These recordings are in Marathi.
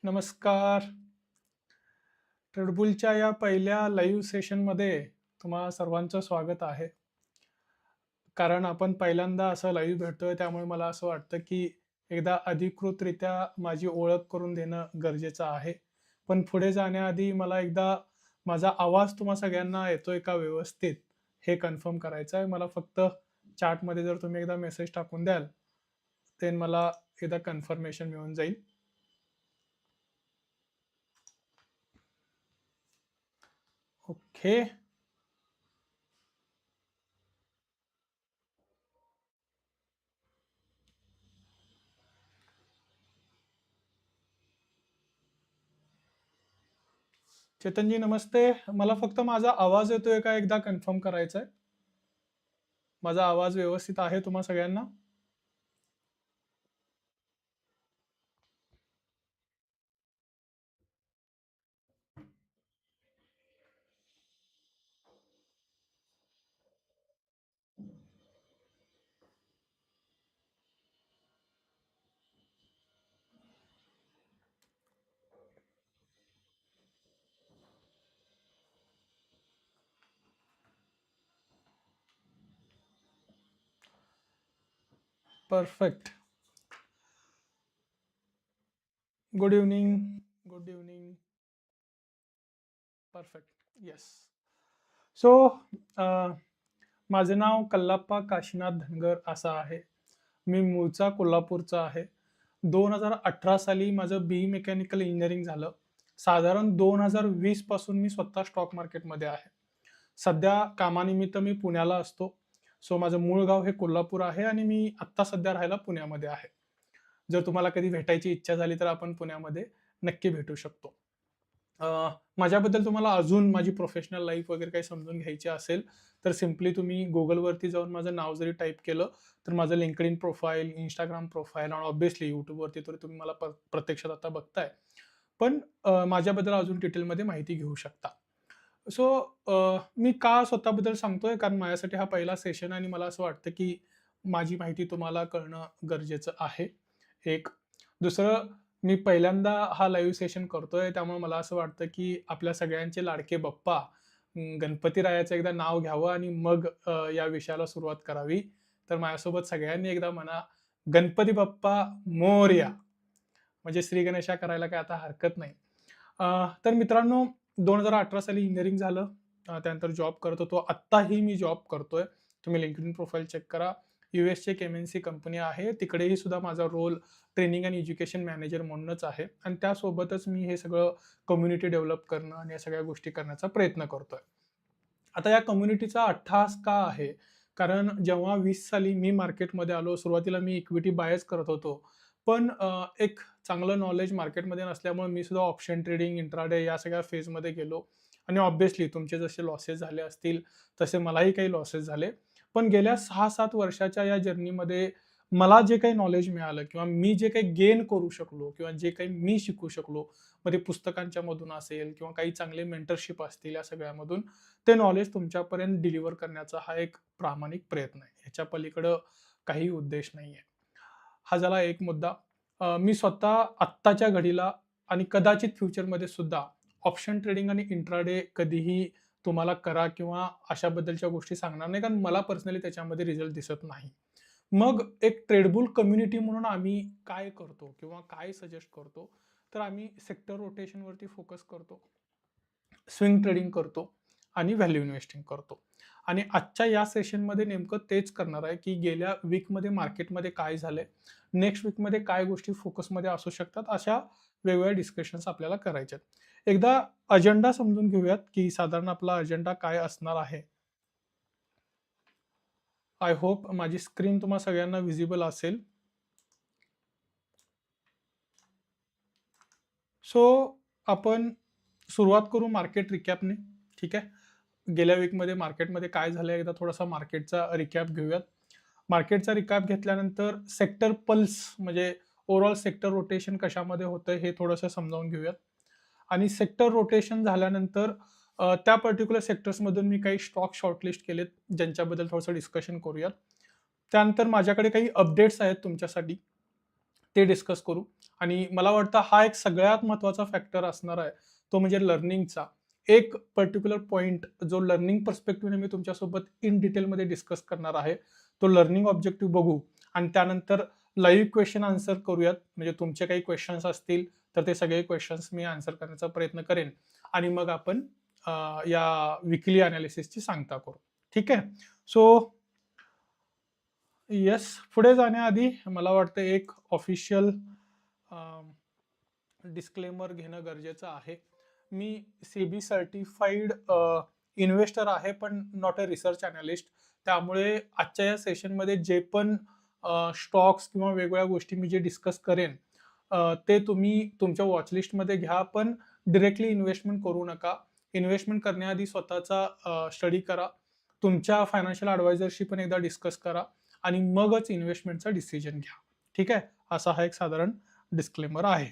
नमस्कार. ट्रेडबुलच्या या पहिल्या लाईव्ह सेशनमध्ये तुम्हा सर्वांचं स्वागत आहे. कारण आपण पहिल्यांदा असं लाईव्ह भेटतोय त्यामुळे मला असं वाटतं, की एकदा अधिकृतरित्या माझी ओळख करून देणं गरजेचं आहे. पण पुढे जाण्याआधी मला एकदा माझा आवाज तुम्हा सगळ्यांना येतोय का व्यवस्थित हे कन्फर्म करायचं आहे. मला फक्त चॅटमध्ये जर तुम्ही एकदा मेसेज टाकून द्याल, देन मला एकदा कन्फर्मेशन मिळून जाईल. ओके. चेतनजी नमस्ते. मला फक्त माझा आवाज येतोय का एकदा कन्फर्म करायचा आहे. माझा आवाज व्यवस्थित आहे तुम्हा सगळ्यांना? Perfect. Good evening. Good evening. Perfect. Yes. So माझं नाव कल्लाप्पा काशीनाथ धनगर असं आहे. मी मूळचा कोल्हापूरचा आहे. 2018 साली माझं बी मेकॅनिकल इंजिनिअरिंग झालं. साधारण 2020 पासून मी स्वतः स्टॉक मार्केटमध्ये आहे. सध्या कामानिमित्त मी पुण्याला असतो. सो माझं मूळ गाव हे कोल्हापूर आहे आणि मी आत्ता सध्या राहायला पुण्यामध्ये आहे. जर तुम्हाला कधी भेटायची इच्छा झाली तर आपण पुण्यामध्ये नक्की भेटू शकतो. माझ्याबद्दल तुम्हाला अजून माझी प्रोफेशनल लाईफ वगैरे काही समजून घ्यायची असेल, तर सिम्पली तुम्ही Googleवरती जाऊन माझं नाव जरी टाइप केलं, तर माझं LinkedIn प्रोफाईल, Instagram प्रोफाईल आणि ऑब्व्हियसली YouTubeवरती तर तुम्ही मला प्रत्यक्षात आता बघताय. पण माझ्याबद्दल अजून डिटेलमध्ये माहिती घेऊ शकता. सो मी का स्वतःबद्दल सांगतोय? कारण माझ्यासाठी हा पहिला सेशन आणि मला असं वाटतं, की माझी माहिती तुम्हाला कळणं गरजेचं आहे. एक. दुसरं, मी पहिल्यांदा हा लाईव्ह सेशन करतोय, त्यामुळे मला असं वाटतं, की आपल्या सगळ्यांचे लाडके बाप्पा गणपतीरायाचं एकदा नाव घ्यावं आणि मग या विषयाला सुरुवात करावी. तर माझ्यासोबत सगळ्यांनी एकदा म्हणा, "गणपती बाप्पा मोरया!" म्हणजे श्री गणेशा करायला काही आता हरकत नाही. तर मित्रांनो, 2018 साली इंजिनिअरिंग झालं. त्यानंतर जॉब करत होतो. आत्ताही मी जॉब करतोय. तुम्ही LinkedIn प्रोफाईल चेक करा. यूएसची एक एम-एन-सी कंपनी आहे. तिकडेही सुद्धा माझा रोल ट्रेनिंग आणि एज्युकेशन मॅनेजर म्हणूनच आहे आणि त्यासोबतच मी हे सगळं कम्युनिटी डेव्हलप करणं आणि या सगळ्या गोष्टी करण्याचा प्रयत्न करतोय. आता या कम्युनिटीचा अट्टहास का आहे? कारण जेव्हा 20 साली मी मार्केटमध्ये आलो, सुरुवातीला मी इक्विटी बायच करत होतो. पण एक चांगलं नॉलेज मार्केटमध्ये नसल्यामुळे मी सुद्धा ऑप्शन ट्रेडिंग, इंट्राडे या सगळ्या फेजमध्ये गेलो आणि ऑब्व्हियसली तुमचे जसे लॉसेस झाले असतील, तसे मलाही काही लॉसेस झाले. पण गेल्या 6-7 वर्षाच्या या जर्नीमध्ये मला जे काही नॉलेज मिळालं किंवा मी जे काही गेन करू शकलो किंवा जे काही मी शिकू शकलो, मग ते पुस्तकांच्या मधून असेल किंवा काही चांगले मेंटरशिप असतील या सगळ्यामधून, ते नॉलेज तुमच्यापर्यंत डिलिव्हर करण्याचा हा एक प्रामाणिक प्रयत्न आहे. ह्याच्या पलीकडं काही उद्देश नाहीये. हा झाला एक मुद्दा. मी स्वतः आत्ताच्या घडीला आणि कदाचित फ्युचरमध्ये सुद्धा ऑप्शन ट्रेडिंग आणि इंट्राडे कधीही तुम्हाला करा किंवा अशाबद्दलच्या गोष्टी सांगणार नाही, कारण मला पर्सनली त्याच्यामध्ये रिझल्ट दिसत नाही. मग एक ट्रेडबुल कम्युनिटी म्हणून आम्ही काय करतो किंवा काय सजेस्ट करतो, तर आम्ही सेक्टर रोटेशनवरती फोकस करतो. स्विंग ट्रेडिंग करतो आणि व्हॅल्यू इन्व्हेस्टिंग करतो. आणि आजच्या या सेशनमध्ये नेमकं तेच करणार आहे, की गेल्या वीकमध्ये मार्केटमध्ये काय झालंय, नेक्स्ट वीकमध्ये काय गोष्टी फोकसमध्ये असू शकतात, अशा वेगवेगळ्या डिस्कशन्स आपल्याला करायच्या आहेत. एकदा अजेंडा समजून घेऊयात, की साधारण आपला अजेंडा काय असणार आहे. आय होप माझी स्क्रीन तुम्हा सगळ्यांना व्हिजिबल असेल. सो आपण सुरुवात करू मार्केट रिकॅपने. ठीक आहे. गेल्या वीकमध्ये मार्केटमध्ये काय झालं एकदा थोडासा मार्केटचा रिकॅप घेऊयात. मार्केटचा रिकॅप घेतल्यानंतर सेक्टर पल्स म्हणजे ओव्हरऑल सेक्टर रोटेशन कशामध्ये होतं हे थोडंसं समजावून घेऊयात. आणि सेक्टर रोटेशन झाल्यानंतर त्या पर्टिक्युलर सेक्टर्समधून मी काही स्टॉक शॉर्टलिस्ट केलेत, ज्यांच्याबद्दल थोडंसं डिस्कशन करूयात. त्यानंतर माझ्याकडे काही अपडेट्स आहेत तुमच्यासाठी. ते डिस्कस करू. आणि मला वाटतं हा एक सगळ्यात महत्त्वाचा फॅक्टर असणार आहे, तो म्हणजे लर्निंगचा. एक पर्टिक्युलर पॉइंट जो लर्निंग पर्स्पेक्टिव्हने मी तुमच्यासोबत इन डिटेलमध्ये डिस्कस करणार आहे. तो लर्निंग ऑब्जेक्टिव्ह बघू आणि त्यानंतर लाईव्ह क्वेश्चन आन्सर करूयात. म्हणजे तुमचे काही क्वेश्चन्स असतील तर ते सगळे क्वेश्चन्स मी आन्सर करण्याचा प्रयत्न करेन आणि मग आपण या विकली अनालिसिसची सांगता करू. ठीक आहे. सो येस, पुढे जाण्याआधी मला वाटतं एक ऑफिशियल डिस्क्लेमर घेणं गरजेचं आहे. मी सेबी सर्टिफाईड इन्व्हेस्टर आहे, पण नॉट अ रिसर्च अनालिस्ट. त्यामुळे आजच्या या सेशनमध्ये जे पण स्टॉक्स किंवा वेगवेगळ्या गोष्टी मी जे डिस्कस करेन ते तुम्ही तुमच्या वॉचलिस्टमध्ये घ्या, पण डिरेक्टली इन्व्हेस्टमेंट करू नका. इन्व्हेस्टमेंट करण्याआधी स्वतःचा स्टडी करा, तुमच्या फायनान्शियल ॲडवायझरशी पण एकदा डिस्कस करा आणि मगच इन्व्हेस्टमेंटचा डिसिजन घ्या. ठीक आहे. असा हा एक साधारण डिस्क्लेमर आहे.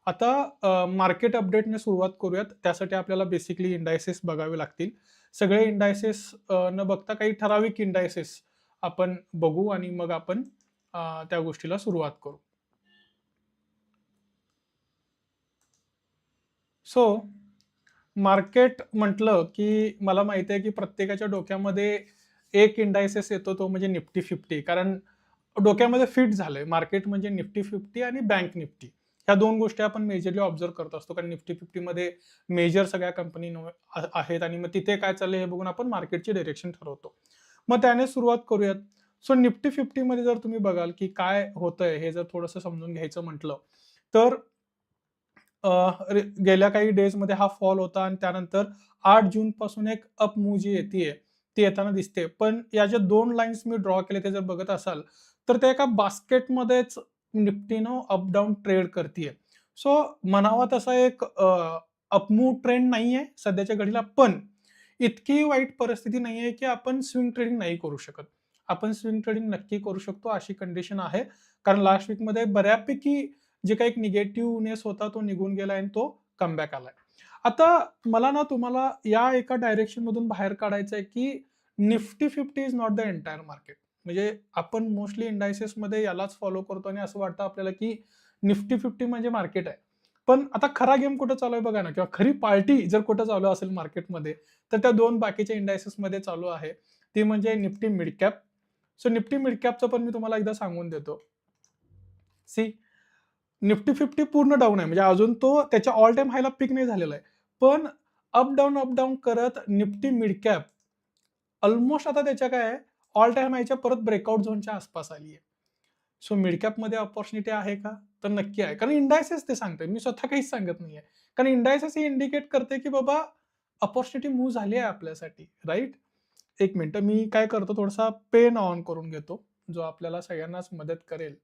आता मार्केट अपडेटने सुरुवात करूयात. त्यासाठी आपल्याला बेसिकली इंडायसेस बघावे लागतील. सगळे इंडायसेस न बघता काही ठराविक इंडायसेस आपण बघू आणि मग आपण त्या गोष्टीला सुरुवात करू. सो मार्केट म्हटलं की मला माहिती आहे की प्रत्येकाच्या डोक्यामध्ये एक इंडायसेस येतो, तो म्हणजे निफ्टी 50. कारण डोक्यामध्ये फिट झालंय मार्केट म्हणजे निफ्टी 50 आणि बँक निफ्टी. ह्या दोन गोष्टी आपण मेजरली ऑब्झर्व्ह करत असतो, कारण निफ्टी 50 मध्ये मेजर सगळ्या कंपनी आहेत आणि मग तिथे काय चाललंय हे बघून आपण मार्केटची डायरेक्शन ठरवतो. मग त्याने सुरुवात करूयात. सो निफ्टी 50 मध्ये जर तुम्ही बघाल की काय होतंय हे जर थोडंसं समजून घ्यायचं म्हटलं तर गेल्या काही डेजमध्ये हा फॉल होता आणि त्यानंतर 8 जून पासून एक अप मूव्ह जी येतीये, ती येताना दिसते. पण या ज्या 2 लाईन्स मी ड्रॉ केले ते जर बघत असाल, तर ते एका बास्केटमध्येच निफ्टीनं अप डाउन ट्रेड करतीये. सो म्हणावा तसा एक अप मूव्ह ट्रेंड नाहीये सध्याच्या घडीला, पण इतकी वाईट परिस्थिती नाहीये की आपण स्विंग ट्रेडिंग नाही करू शकत. आपण स्विंग ट्रेडिंग नक्की करू शकतो अशी कंडिशन आहे. कारण लास्ट वीकमध्ये बऱ्यापैकी जे काही एक निगेटिव्हनेस होता तो निघून गेला आणि तो कमबॅक आलाय. आता मला ना तुम्हाला या एका डायरेक्शन मधून बाहेर काढायचं आहे की Nifty 50 is not the entire market. म्हणजे आपण मोस्टली इंडायसेसमध्ये यालाच फॉलो करतो आणि असं वाटतं आपल्याला की निफ्टी 50 म्हणजे मार्केट आहे. पण आता खरा गेम कुठं चालू आहे बघा ना, किंवा खरी पार्टी जर कुठं चालू असेल मार्केटमध्ये, तर त्या दोन बाकीच्या इंडायसेसमध्ये चालू आहे. ती म्हणजे Nifty mid cap. So Nifty mid कॅपचं पण मी तुम्हाला एकदा सांगून देतो. सी, निफ्टी 50 पूर्ण डाऊन आहे. म्हणजे अजून तो त्याच्या ऑल टाईम हायला पिक नाही झालेला आहे. पण अप डाउन करत निफ्टी मिड कॅप ऑलमोस्ट आता त्याच्या काय आहे, ऑल टाईम हायच्या परत ब्रेकआउट झोनच्या आसपास आली आहे. सो मिड कॅपमध्ये अपॉर्च्युनिटी आहे का? तर नक्की आहे. कारण इंडायसेस ते सांगतंय. मी स्वतः काहीच सांगत नाहीये. कारण इंडायसेस हे इंडिकेट करते की बाबा अपॉर्च्युनिटी मूव्ह झाली आहे आपल्यासाठी, राइट? एक मिनिट मी काय करतो, थोडासा पेन ऑन करून घेतो, जो आपल्याला सगळ्यांनाच मदत करेल.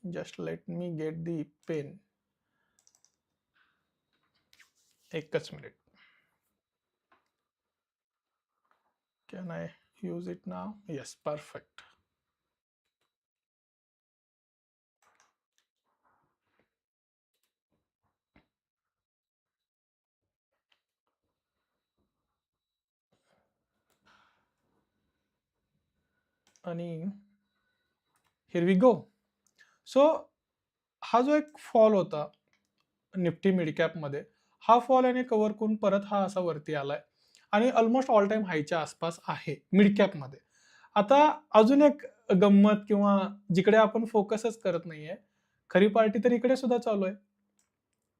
Just let me get the pen. एकच मिनिट. Can I use it now? Yes, perfect. आणि हिअर वी गो. सो हा जो एक फॉल होता निफ्टी मिड कॅपमध्ये, हा फॉल याने कव्हर करून परत हा असा वरती आलाय आणि ऑलमोस्ट ऑल टाइम हायच्या आसपास आहे मिड कॅपमध्ये. आता अजून एक गंमत किंवा जिकडे आपण फोकसच करत नाहीये, खरी पार्टी तर इकडे सुद्धा चालू आहे.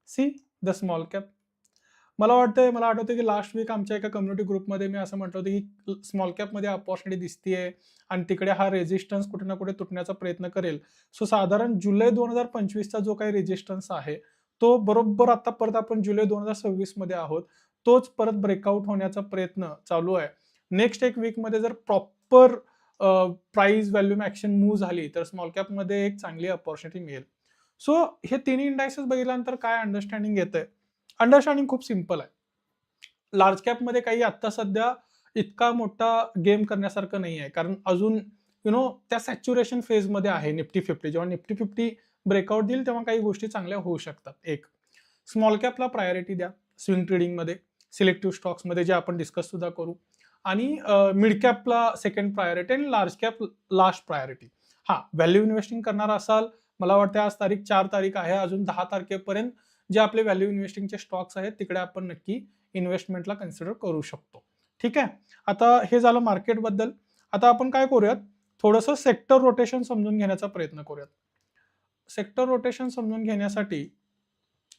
See the small cap. मला आठवतंय की लास्ट वीक आमच्या एका कम्युनिटी ग्रुपमध्ये मी असं म्हटलं होतं की स्मॉल कॅपमध्ये अपॉर्च्युनिटी दिसतीये आणि तिकडे हा रेझिस्टन्स कुठे ना कुठे तुटण्याचा प्रयत्न करेल. सो साधारण जुलै 2025चा जो काही रेझिस्टन्स आहे, तो बरोबर आता परत आपण जुलै 2026 मध्ये आहोत. तोच परत ब्रेकआउट होण्याचा प्रयत्न चालू आहे. नेक्स्ट एक वीकमध्ये जर proper price volume action move झाली, तर स्मॉल कॅपमध्ये एक चांगली अपॉर्च्युनिटी मिळेल. सो हे तिन्ही इंडायसेस बघितल्यानंतर काय अंडरस्टँडिंग येतंय? अंडरस्टँडिंग खूप सिंपल आहे. लार्ज कॅपमध्ये काही आत्ता सध्या इतका मोठा गेम करण्यासारखं नाही आहे. कारण अजून त्या सॅच्युरेशन फेजमध्ये आहे निफ्टी 50. जेव्हा निफ्टी 50 ब्रेकआउट देईल तेव्हा काही गोष्टी चांगल्या होऊ शकतात. एक, स्मॉल कॅपला प्रायोरिटी द्या स्विंग ट्रेडिंगमध्ये, सिलेक्टिव्ह स्टॉक्समध्ये जे आपण डिस्कस सुद्धा करू. आणि मिड कॅपला सेकंड प्रायोरिटी आणि लार्ज कॅप लास्ट प्रायोरिटी. हां, व्हॅल्यू इन्व्हेस्टिंग करणार असाल, मला वाटतं आज तारीख 4 तारीख आहे. अजून 10 तारखेपर्यंत जे आपले व्हॅल्यू इन्व्हेस्टिंगचे स्टॉक्स आहेत, तिकडे आपण नक्की इन्व्हेस्टमेंटला कन्सिडर करू शकतो. ठीक आहे. आता हे झालं मार्केटबद्दल. आता आपण काय करूयात, थोडंसं सेक्टर रोटेशन समजून घेण्याचा प्रयत्न करूयात. सेक्टर रोटेशन समजून घेण्यासाठी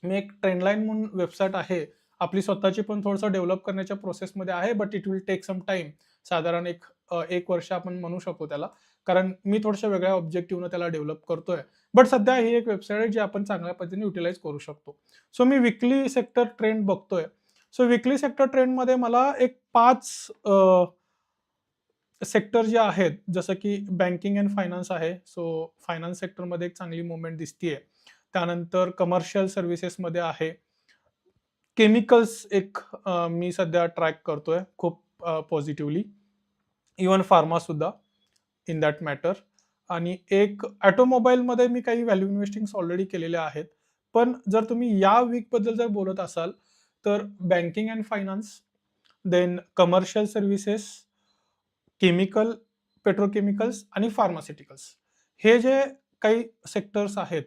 मी एक ट्रेंडलाईन म्हणून वेबसाईट आहे. आपली स्वतःची पण थोडंसं डेव्हलप करण्याच्या प्रोसेसमध्ये आहे, but it will take some time. साधारण 1 वर्ष आपण म्हणू शकतो त्याला. कारण मी थोड्याशा वेगळ्या ऑब्जेक्टिव्हनं त्याला डेव्हलप करतोय. बट सध्या ही एक वेबसाईट आहे जी आपण चांगल्या पद्धतीने युटिलाइज करू शकतो. सो मी विकली सेक्टर ट्रेंड बघतोय. सो विकली सेक्टर ट्रेंडमध्ये मला एक 5 सेक्टर जे आहेत, जसं की बँकिंग अँड फायनान्स आहे. सो फायनान्स सेक्टरमध्ये एक चांगली मूव्हमेंट दिसतीये. त्यानंतर कमर्शियल सर्व्हिसेसमध्ये आहे. केमिकल्स एक मी सध्या ट्रॅक करतोय खूप पॉझिटिव्हली. इव्हन फार्मा सुद्धा इन दॅट मॅटर. आणि एक ऑटोमोबाईलमध्ये मी काही व्हॅल्यू इन्व्हेस्टिंग्स ऑलरेडी केलेल्या आहेत. पण जर तुम्ही या वीकबद्दल जर बोलत असाल, तर banking and finance, then commercial services, chemical, petrochemicals आणि फार्मास्युटिकल्स. हे जे काही सेक्टर्स आहेत,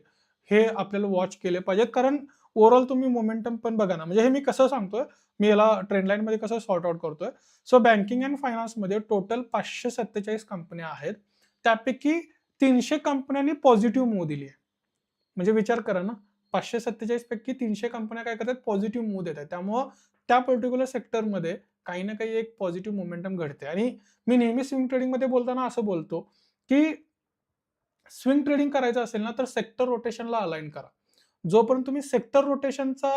हे आपल्याला वॉच केले पाहिजेत. कारण ओव्हरऑल तुम्ही मोमेंटम पण बघा ना, म्हणजे हे मी कसं सांगतोय, मी याला ट्रेंडलाईनमध्ये कसं सॉर्ट आउट करतोय. सो बँकिंग अँड फायनान्समध्ये टोटल 547 कंपन्या आहेत. त्यापैकी 300 कंपन्यांनी पॉझिटिव्ह मूव्ह दिली आहे. म्हणजे विचार करा ना, 547 पैकी 300 कंपन्या काय करतात, पॉझिटिव्ह मूव्ह देतात. त्यामुळं त्या पर्टिक्युलर सेक्टरमध्ये काही ना काही एक पॉझिटिव्ह मोमेंटम घडते. आणि मी नेहमी स्विंग ट्रेडिंगमध्ये बोलताना असं बोलतो, की स्विंग ट्रेडिंग करायचं असेल ना, तर सेक्टर रोटेशनला अलाइन करा. जोपर्यंत तुम्ही सेक्टर रोटेशनचा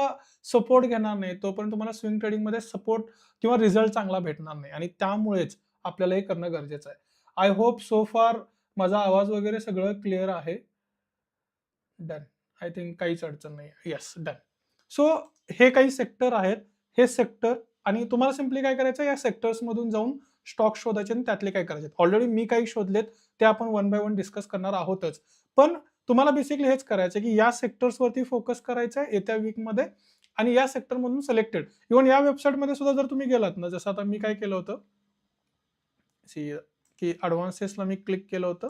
सपोर्ट घेणार नाही, तोपर्यंत तुम्हाला स्विंग ट्रेडिंगमध्ये सपोर्ट किंवा रिझल्ट चांगला भेटणार नाही. आणि त्यामुळेच आपल्याला हे करणं गरजेचं आहे. आय होप सो फार माझा आवाज वगैरे सगळं क्लिअर आहे. डन. आय थिंक काहीच अडचण नाही. Yes, done. सो हे काही सेक्टर आहेत. हे सेक्टर आणि तुम्हाला सिम्पली काय करायचं, या सेक्टर्समधून जाऊन स्टॉक शोधायचे आणि त्यातले काय करायचे. ऑलरेडी मी काही शोधलेत, ते आपण वन बाय वन डिस्कस करणार आहोतच. पण तुम्हाला बेसिकली हेच करायचं की या सेक्टर्सवरती फोकस करायचं आहे येत्या वीकमध्ये. आणि या सेक्टरमधून सिलेक्टेड, इव्हन या वेबसाईटमध्ये सुद्धा जर तुम्ही गेलात ना, जसं आता मी काय केलं होतं, की ॲडव्हान्सेसला मी क्लिक केलं होतं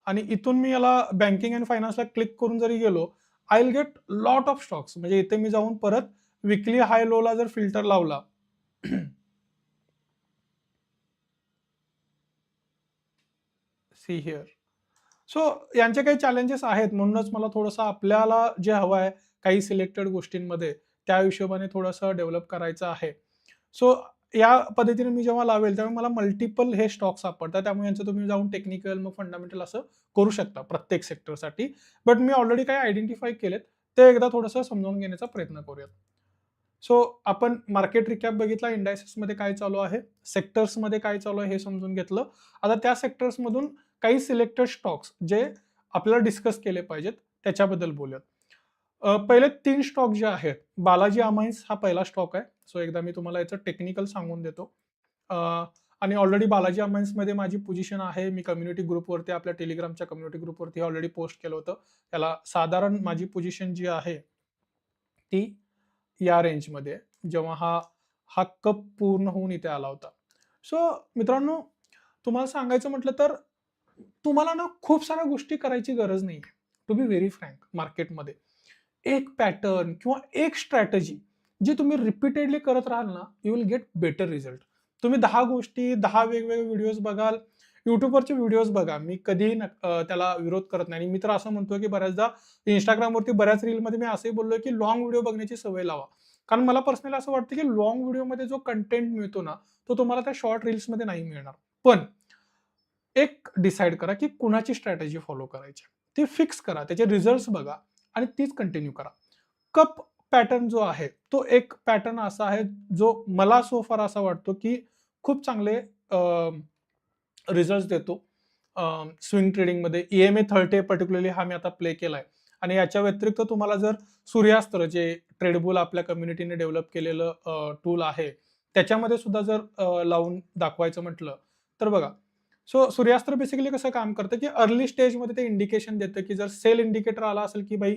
आणि इथून मी याला बँकिंग अँड फायनान्सला क्लिक करून जरी गेलो, I will get lot of stocks. म्हणजे इथे मी जाऊन परत विकली हाय लोला जर फिल्टर लावला, सी हिअर. सो यांचे काही चॅलेंजेस आहेत, म्हणूनच मला थोडंसं आपल्याला जे हवं आहे काही सिलेक्टेड गोष्टींमध्ये, त्या हिशोबाने थोडंसं डेव्हलप करायचं आहे. सो या पद्धतीने मी जेव्हा लावेल, तेव्हा मला मल्टिपल हे स्टॉक सापडतात. त्यामुळे यांचं तुम्ही जाऊन टेक्निकल, मग फंडामेंटल असं करू शकता प्रत्येक सेक्टरसाठी. बट मी ऑलरेडी काही आयडेंटिफाय केलेत, ते एकदा थोडंसं समजावून घेण्याचा प्रयत्न करूयात. सो आपण मार्केट रिकॅप बघितला, इंडायसेसमध्ये काय चालू आहे, सेक्टर्समध्ये काय चालू आहे हे समजून घेतलं. आता त्या सेक्टर्समधून काही सिलेक्टेड स्टॉक्स जे आपल्याला डिस्कस केले पाहिजेत, त्याच्याबद्दल बोलूयात. पहिले 3 स्टॉक जे आहेत, बालाजी अमाईन्स हा पहिला स्टॉक आहे. सो एकदा मी तुम्हाला याचं टेक्निकल सांगून देतो. अ, आणि ऑलरेडी बालाजी अमाईन्समध्ये माझी पोझिशन आहे. मी कम्युनिटी ग्रुपवरती, आपल्या टेलिग्रामच्या कम्युनिटी ग्रुपवरती ऑलरेडी पोस्ट केलं होतं. त्याला साधारण माझी पोझिशन जी आहे, ती या रेंजमध्ये आहे, जेव्हा हा हा कप पूर्ण होऊन इथे आला होता. सो मित्रांनो, तुम्हाला सांगायचं म्हटलं तर तुम्हाला ना खूप साऱ्या गोष्टी करायची गरज नाहीये. टू बी व्हेरी फ्रँक, मार्केटमध्ये एक पॅटर्न किंवा एक स्ट्रॅटेजी जी तुम्ही रिपीटेडली करत राहाल ना, you will get better result. तुम्ही 10 गोष्टी, 10 वेगवेगळे व्हिडिओज बघाल, YouTubeवरचे व्हिडिओज बघा. मी कधीही त्याला विरोध करत नाही. आणि मी तर असं म्हणतोय की बऱ्याचदा Instagramवरती बऱ्याच रीलमध्ये मी असंही बोललोय की लाँग व्हिडिओ बघण्याची सवय लावा. कारण मला पर्सनली असं वाटतं की लाँग व्हिडिओमध्ये जो कंटेंट मिळतो ना, तो तुम्हाला त्या शॉर्ट रील्समध्ये नाही मिळणार. पण एक डिसाईड करा की कुणाची स्ट्रॅटेजी फॉलो करायची. ती फिक्स करा, त्याचे रिझल्ट्स बघा आणि तीच कंटिन्यू करा. कप पॅटर्न जो आहे, तो एक पॅटर्न असा आहे, जो मला सो फार असा वाटतो की खूप चांगले रिझल्ट्स देतो. स्विंग ट्रेडिंगमध्ये EMA 30 पर्टिक्युलरली हा मी आता प्ले केलाय. आणि याच्या व्यतिरिक्त तुम्हाला जर सूर्यास्त्र, जे ट्रेडबुल आपल्या कम्युनिटीने डेव्हलप केलेलं टूल आहे, त्याच्यामध्ये सुद्धा जर लावून दाखवायचं म्हटलं तर बघा. सो सूर्यास्त्र बेसिकली कसं काम करतं की अर्ली स्टेजमध्ये ते इंडिकेशन देतं की जर सेल इंडिकेटर आला असेल की भाई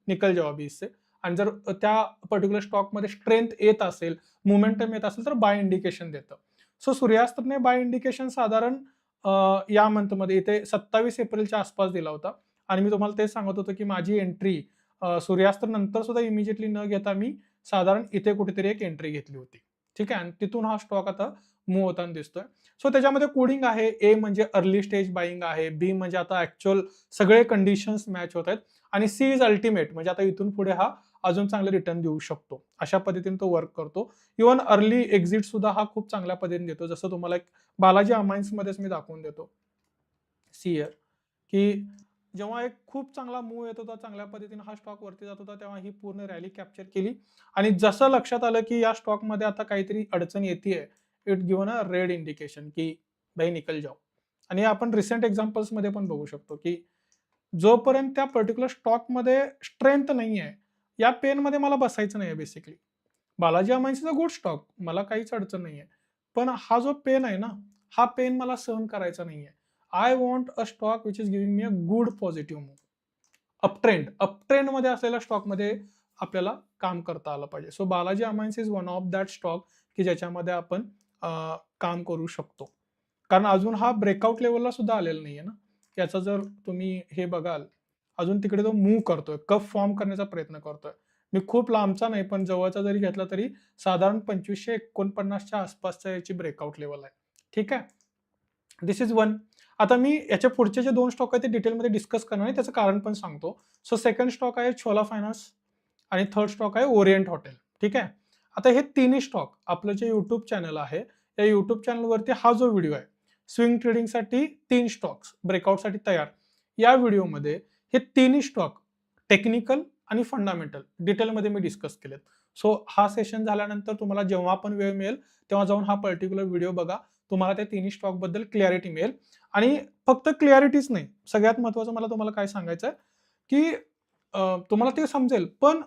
निकल जाओ अभी इससे. आणि जर त्या पर्टिक्युलर स्टॉकमध्ये स्ट्रेंथ येत असेल, मोमेंटम येत असेल, तर बाय इंडिकेशन देतं. सो सूर्यास्त्रने बाय इंडिकेशन साधारण या मंथमध्ये इथे 27 एप्रिलच्या आसपास दिला होता आणि मी तुम्हाला तेच सांगत होतो, की माझी एंट्री सूर्यास्त नंतर सुद्धा इमिजिएटली न घेता मी साधारण इथे कुठेतरी एक एंट्री घेतली होती. ठीक आहे. आणि तिथून हा स्टॉक आता मूव्ह होताना दिसतोय. सो त्याच्यामध्ये कोडिंग आहे. ए म्हणजे अर्ली स्टेज बायिंग आहे. बी म्हणजे आता ॲक्चुअल सगळे कंडिशन्स मॅच होत आहेत आणि सी इज अल्टिमेट म्हणजे आता इथून पुढे हा अजून चांगले रिटर्न देऊ शकतो. अशा पद्धतीने तो वर्क करतो. इव्हन अर्ली एक्झिट सुद्धा हा खूप चांगल्या पद्धतीने देतो. जसं तुम्हाला एक बालाजी अमाइन्समध्येच मी दाखवून देतो. सी हिअर की जेव्हा एक खूप चांगला मूव्ह येत होता, चांगल्या पद्धतीने हा स्टॉक वरती जात होता, तेव्हा ही पूर्ण रॅली कॅप्चर केली आणि जसं लक्षात आलं, की या स्टॉकमध्ये आता काहीतरी अडचण येतीये, it given a red indication की भाई निकल जाओ. आणि आपण रिसेंट एक्झाम्पल्समध्ये पण बघू शकतो, की जोपर्यंत त्या पर्टिक्युलर स्टॉकमध्ये स्ट्रेंथ नाहीये, या पेनमध्ये मला बसायचं नाहीये basically. Balaji Amines is a good stock. मला काहीच अडचण नाहीये. पण हा जो पेन आहे ना, हा पेन मला सहन करायचा नाहीये. I want a stock which is giving me a good positive move. अपट्रेंडमध्ये असलेल्या स्टॉकमध्ये आपल्याला काम करता आलं पाहिजे. So Balaji Amines is one of that stock की ज्याच्यामध्ये आपण काम करू शकतो. कारण अजून हा ब्रेकआउट लेव्हलला सुद्धा आलेला नाहीये ना. याचा जर तुम्ही हे बघाल, अजून तिकडे तो मूव्ह करतोय, कप फॉर्म करण्याचा प्रयत्न करतोय. मी खूप लांबचा नाही, पण जवळचा जरी घेतला तरी साधारण 2549च्या आसपासच्या याची ब्रेकआउट लेव्हल आहे. ठीक आहे. दिस इज वन. आता मी याच्या पुढचे जे 2 स्टॉक आहेत ते डिटेलमध्ये डिस्कस करणार नाही. त्याचं कारण पण सांगतो. सो सेकंड स्टॉक आहे छोला फायनान्स आणि थर्ड स्टॉक आहे ओरिएंट हॉटेल. ठीक आहे. आता हे तिन्ही स्टॉक आपलं जे YouTube चॅनल आहे, या YouTube चॅनलवरती हा जो व्हिडिओ आहे, स्विंग ट्रेडिंगसाठी 3 स्टॉक्स ब्रेकआउटसाठी तयार. या व्हिडिओमध्ये हे तिन्ही स्टॉक टेक्निकल आणि फंडामेंटल डिटेलमध्ये मी डिस्कस केलेत. सो हा सेशन झाल्यानंतर तुम्हाला जेव्हा पण वेळ मिळेल, तेव्हा जाऊन हा पर्टिक्युलर व्हिडिओ बघा. तुम्हाला त्या तिन्ही स्टॉकबद्दल क्लॅरिटी मिळेल आणि फक्त क्लॅरिटीच नाही, सगळ्यात महत्त्वाचं मला तुम्हाला काय सांगायचं आहे, की तुम्हाला ते समजेल, पण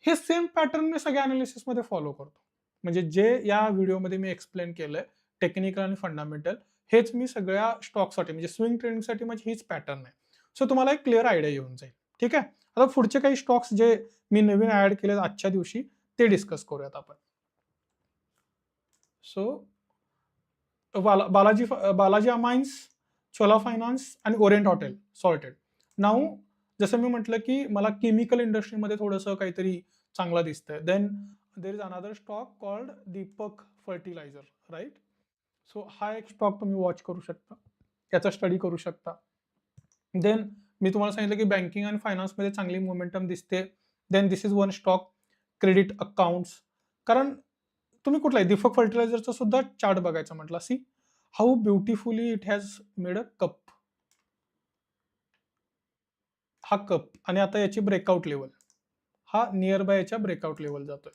हे सेम पॅटर्न मी सगळ्या एनालिसिसमध्ये फॉलो करतो. म्हणजे जे या व्हिडिओमध्ये मी एक्सप्लेन केलंय, टेक्निकल आणि फंडामेंटल, हेच मी सगळ्या स्टॉकसाठी म्हणजे स्विंग ट्रेडिंगसाठी माझी हीच पॅटर्न आहे. सो तुम्हाला एक क्लिअर आयडिया येऊन जाईल. ठीक आहे. आता पुढचे काही स्टॉक्स जे मी नवीन ऍड केलेत आजच्या दिवशी ते डिस्कस करूयात आपण. सो बालाजी अमाइन्स, छोला फायनान्स आणि ओरिएंट हॉटेल सॉर्टेड. नाऊ जसं मी म्हटलं, की मला केमिकल इंडस्ट्रीमध्ये थोडंसं काहीतरी चांगलं दिसतंय. Then there is another stock called Deepak fertiliser, right? So हा एक स्टॉक तुम्ही वॉच करू शकता. याचा स्टडी करू शकता. देन मी तुम्हाला सांगितलं, की बँकिंग आणि फायनान्समध्ये चांगली मोमेंटम दिसते. Then this is one stock credit accounts. कारण तुम्ही कुठलाही दीपक फर्टिलायझरचा सुद्धा चार्ट बघायचा म्हटला. See how beautifully it has made a cup. हा कप आणि आता याची ब्रेकआउट लेवल हा नियर बाय याच्या ब्रेकआउट लेवल जातोय.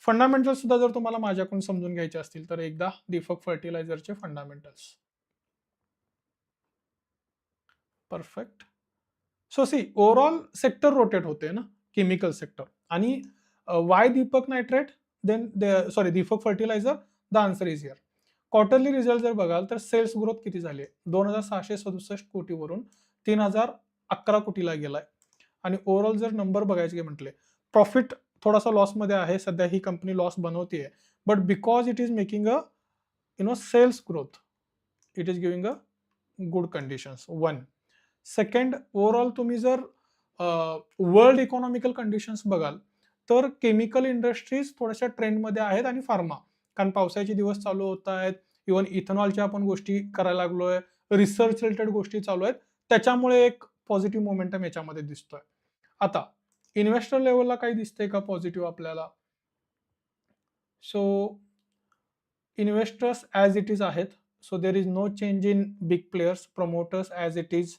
फंडामेंटल सुद्धा जर तुम्हाला माझ्याकडून समजून घ्यायचे असतील तर एकदा दीपक फर्टिलायझरचे fundamentals. Perfect. So see overall sector rotate होते ना, केमिकल सेक्टर. आणि why Deepak Nitrate then sorry Deepak fertiliser, the answer is here. Quarterly result जर बघाल तर सेल्स ग्रोथ किती झाली आहे, 2667 कोटीवरून 3011 कोटीला गेलाय. आणि ओव्हरऑल जर नंबर बघायचे म्हटले, प्रॉफिट थोडासा लॉसमध्ये आहे, सध्या ही कंपनी लॉस बनवतीये, but because it is making a sales growth, it is giving a good conditions. One. Second, overall तुम्ही जर वर्ल्ड इकॉनॉमिकल कंडिशन्स बघाल तर केमिकल इंडस्ट्रीज थोड्याशा ट्रेंडमध्ये आहेत आणि फार्मा, कारण पावसाचे दिवस चालू होत आहेत. इव्हन इथेनॉलच्या आपण गोष्टी करायला लागलोय, रिसर्च रिलेटेड गोष्टी चालू आहेत, त्याच्यामुळे एक पॉझिटिव्ह मोमेंटम याच्यामध्ये दिसतोय. आता इन्व्हेस्टर लेवलला काही दिसतंय का पॉझिटिव्ह आपल्याला? So investors as it is आहेत. So there is no change in big players, promoters as it is,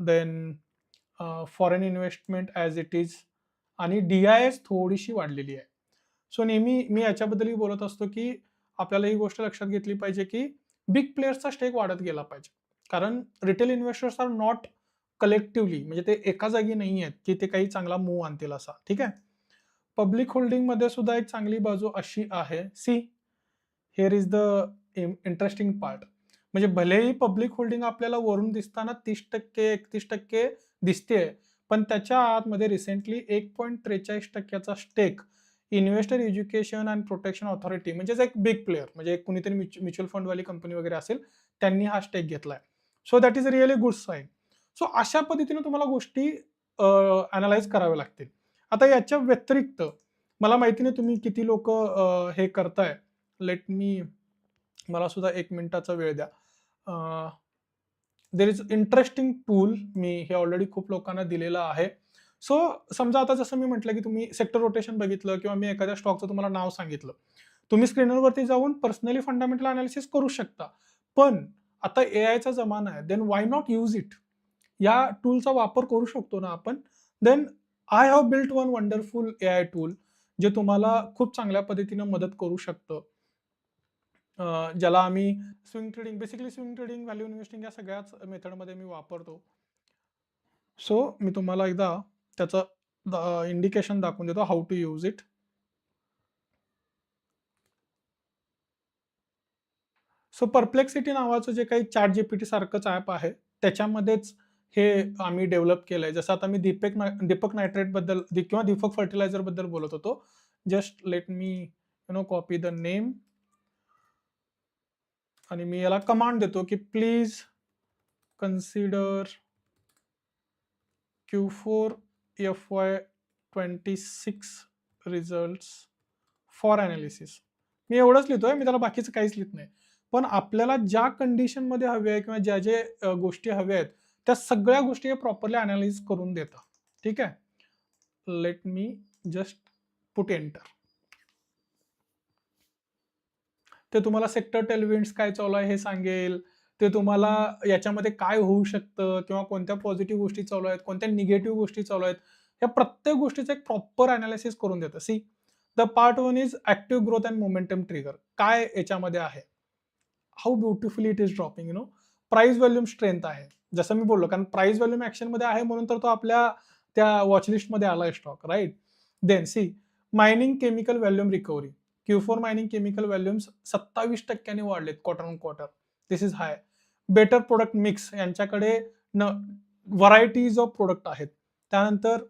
then foreign investment as it is आणि DIS थोडीशी वाढलेली आहे. सो नेहमी मी याच्याबद्दलही बोलत असतो, की आपल्याला ही गोष्ट लक्षात घेतली पाहिजे, की बिग प्लेयर्सचा स्टेक वाढत गेला पाहिजे. कारण retail investors are not collectively, म्हणजे ते एका जागी नाही आहेत, की ते काही चांगला मूव्ह आणतील असा. ठीक आहे. पब्लिक होल्डिंगमध्ये सुद्धा एक चांगली बाजू अशी आहे. C here is the interesting part. म्हणजे भलेही पब्लिक होल्डिंग आपल्याला वरून दिसताना 30% 31% दिसतेय, पण त्याच्या आतमध्ये recently 1.43% stake investor education and protection authority, म्हणजेच एक बिग प्लेअर, म्हणजे एक कुणीतरी म्युच्युअल फंडवाली कंपनी वगैरे असेल, त्यांनी हा स्टेक घेतलाय. So that is a really good sign. So अशा पद्धतीने तुम्हाला गोष्टी अॅनलाईज कराव्या लागतील. आता याच्या व्यतिरिक्त मला माहिती नाही तुम्ही किती लोक हे करताय. लेट मी मला सुद्धा 1 मिनिटाचा वेळ द्या. देअर इज इंटरेस्टिंग टूल, मी हे ऑलरेडी खूप लोकांना दिलेलं आहे. सो समजा आता जसं मी म्हटलं की तुम्ही सेक्टर रोटेशन बघितलं किंवा मी एखाद्या स्टॉकचं तुम्हाला नाव सांगितलं. तुम्ही स्क्रीनवरती जाऊन पर्सनली फंडामेंटल अनालिसिस करू शकता. पण आता एआयचा जमाना आहे. Then why not use it? या टूलचा वापर करू शकतो ना आपण. Then I have built one wonderful AI tool जे तुम्हाला खूप चांगल्या पद्धतीने मदत करू शकतं. ज्याला आम्ही swing trading, basically swing trading, value investing या सगळ्याच मेथडमध्ये मी वापरतो. सो मी तुम्हाला एकदा त्याचं इंडिकेशन दाखवून देतो how to use it. So Perplexity नावाचं जे काही चॅट जीपीटी सारखंच ॲप आहे, त्याच्यामध्येच हे आम्ही डेव्हलप केलंय. जसं आता मी दीपक नायट्रेट बद्दल किंवा दीपक फर्टिलायझर बद्दल बोलत होतो. Just let me copy the name आणि मी याला कमांड देतो की please consider Q4 FY26 results for analysis. मी एवढंच लिहितोय, मी त्याला बाकीचं काहीच लिहित नाही. पण आपल्याला ज्या कंडिशनमध्ये हवे आहे किंवा ज्या जे गोष्टी हव्या आहेत, त्या सगळ्या गोष्टी हे प्रॉपरली अनालाइज करून देतं. ठीक आहे. Let me just put enter. ते तुम्हाला सेक्टर टेलविंड्स काय चालू आहे हे सांगेल. ते तुम्हाला याच्यामध्ये काय होऊ शकतं किंवा कोणत्या पॉझिटिव्ह गोष्टी चालू आहेत, कोणत्या निगेटिव्ह गोष्टी चालू आहेत. या प्रत्येक गोष्टीचं एक प्रॉपर अनालिसिस करून देतं. See the part 1 is active growth and momentum trigger. काय याच्यामध्ये आहे? How beautifully it is dropping price volume strength आहे. जसं मी बोललो, कारण प्राइस व्हॉल्यूम ऍक्शनमध्ये आहे म्हणून तर तो आपल्या त्या वॉचलिस्टमध्ये आलाय stock, right? Then see mining chemical volume recovery. Q4 mining chemical volumes 27% वाढलेत quarter on quarter. This is high. Better product mix, यांच्याकडे व्हरायटीज ऑफ प्रोडक्ट आहेत. त्यानंतर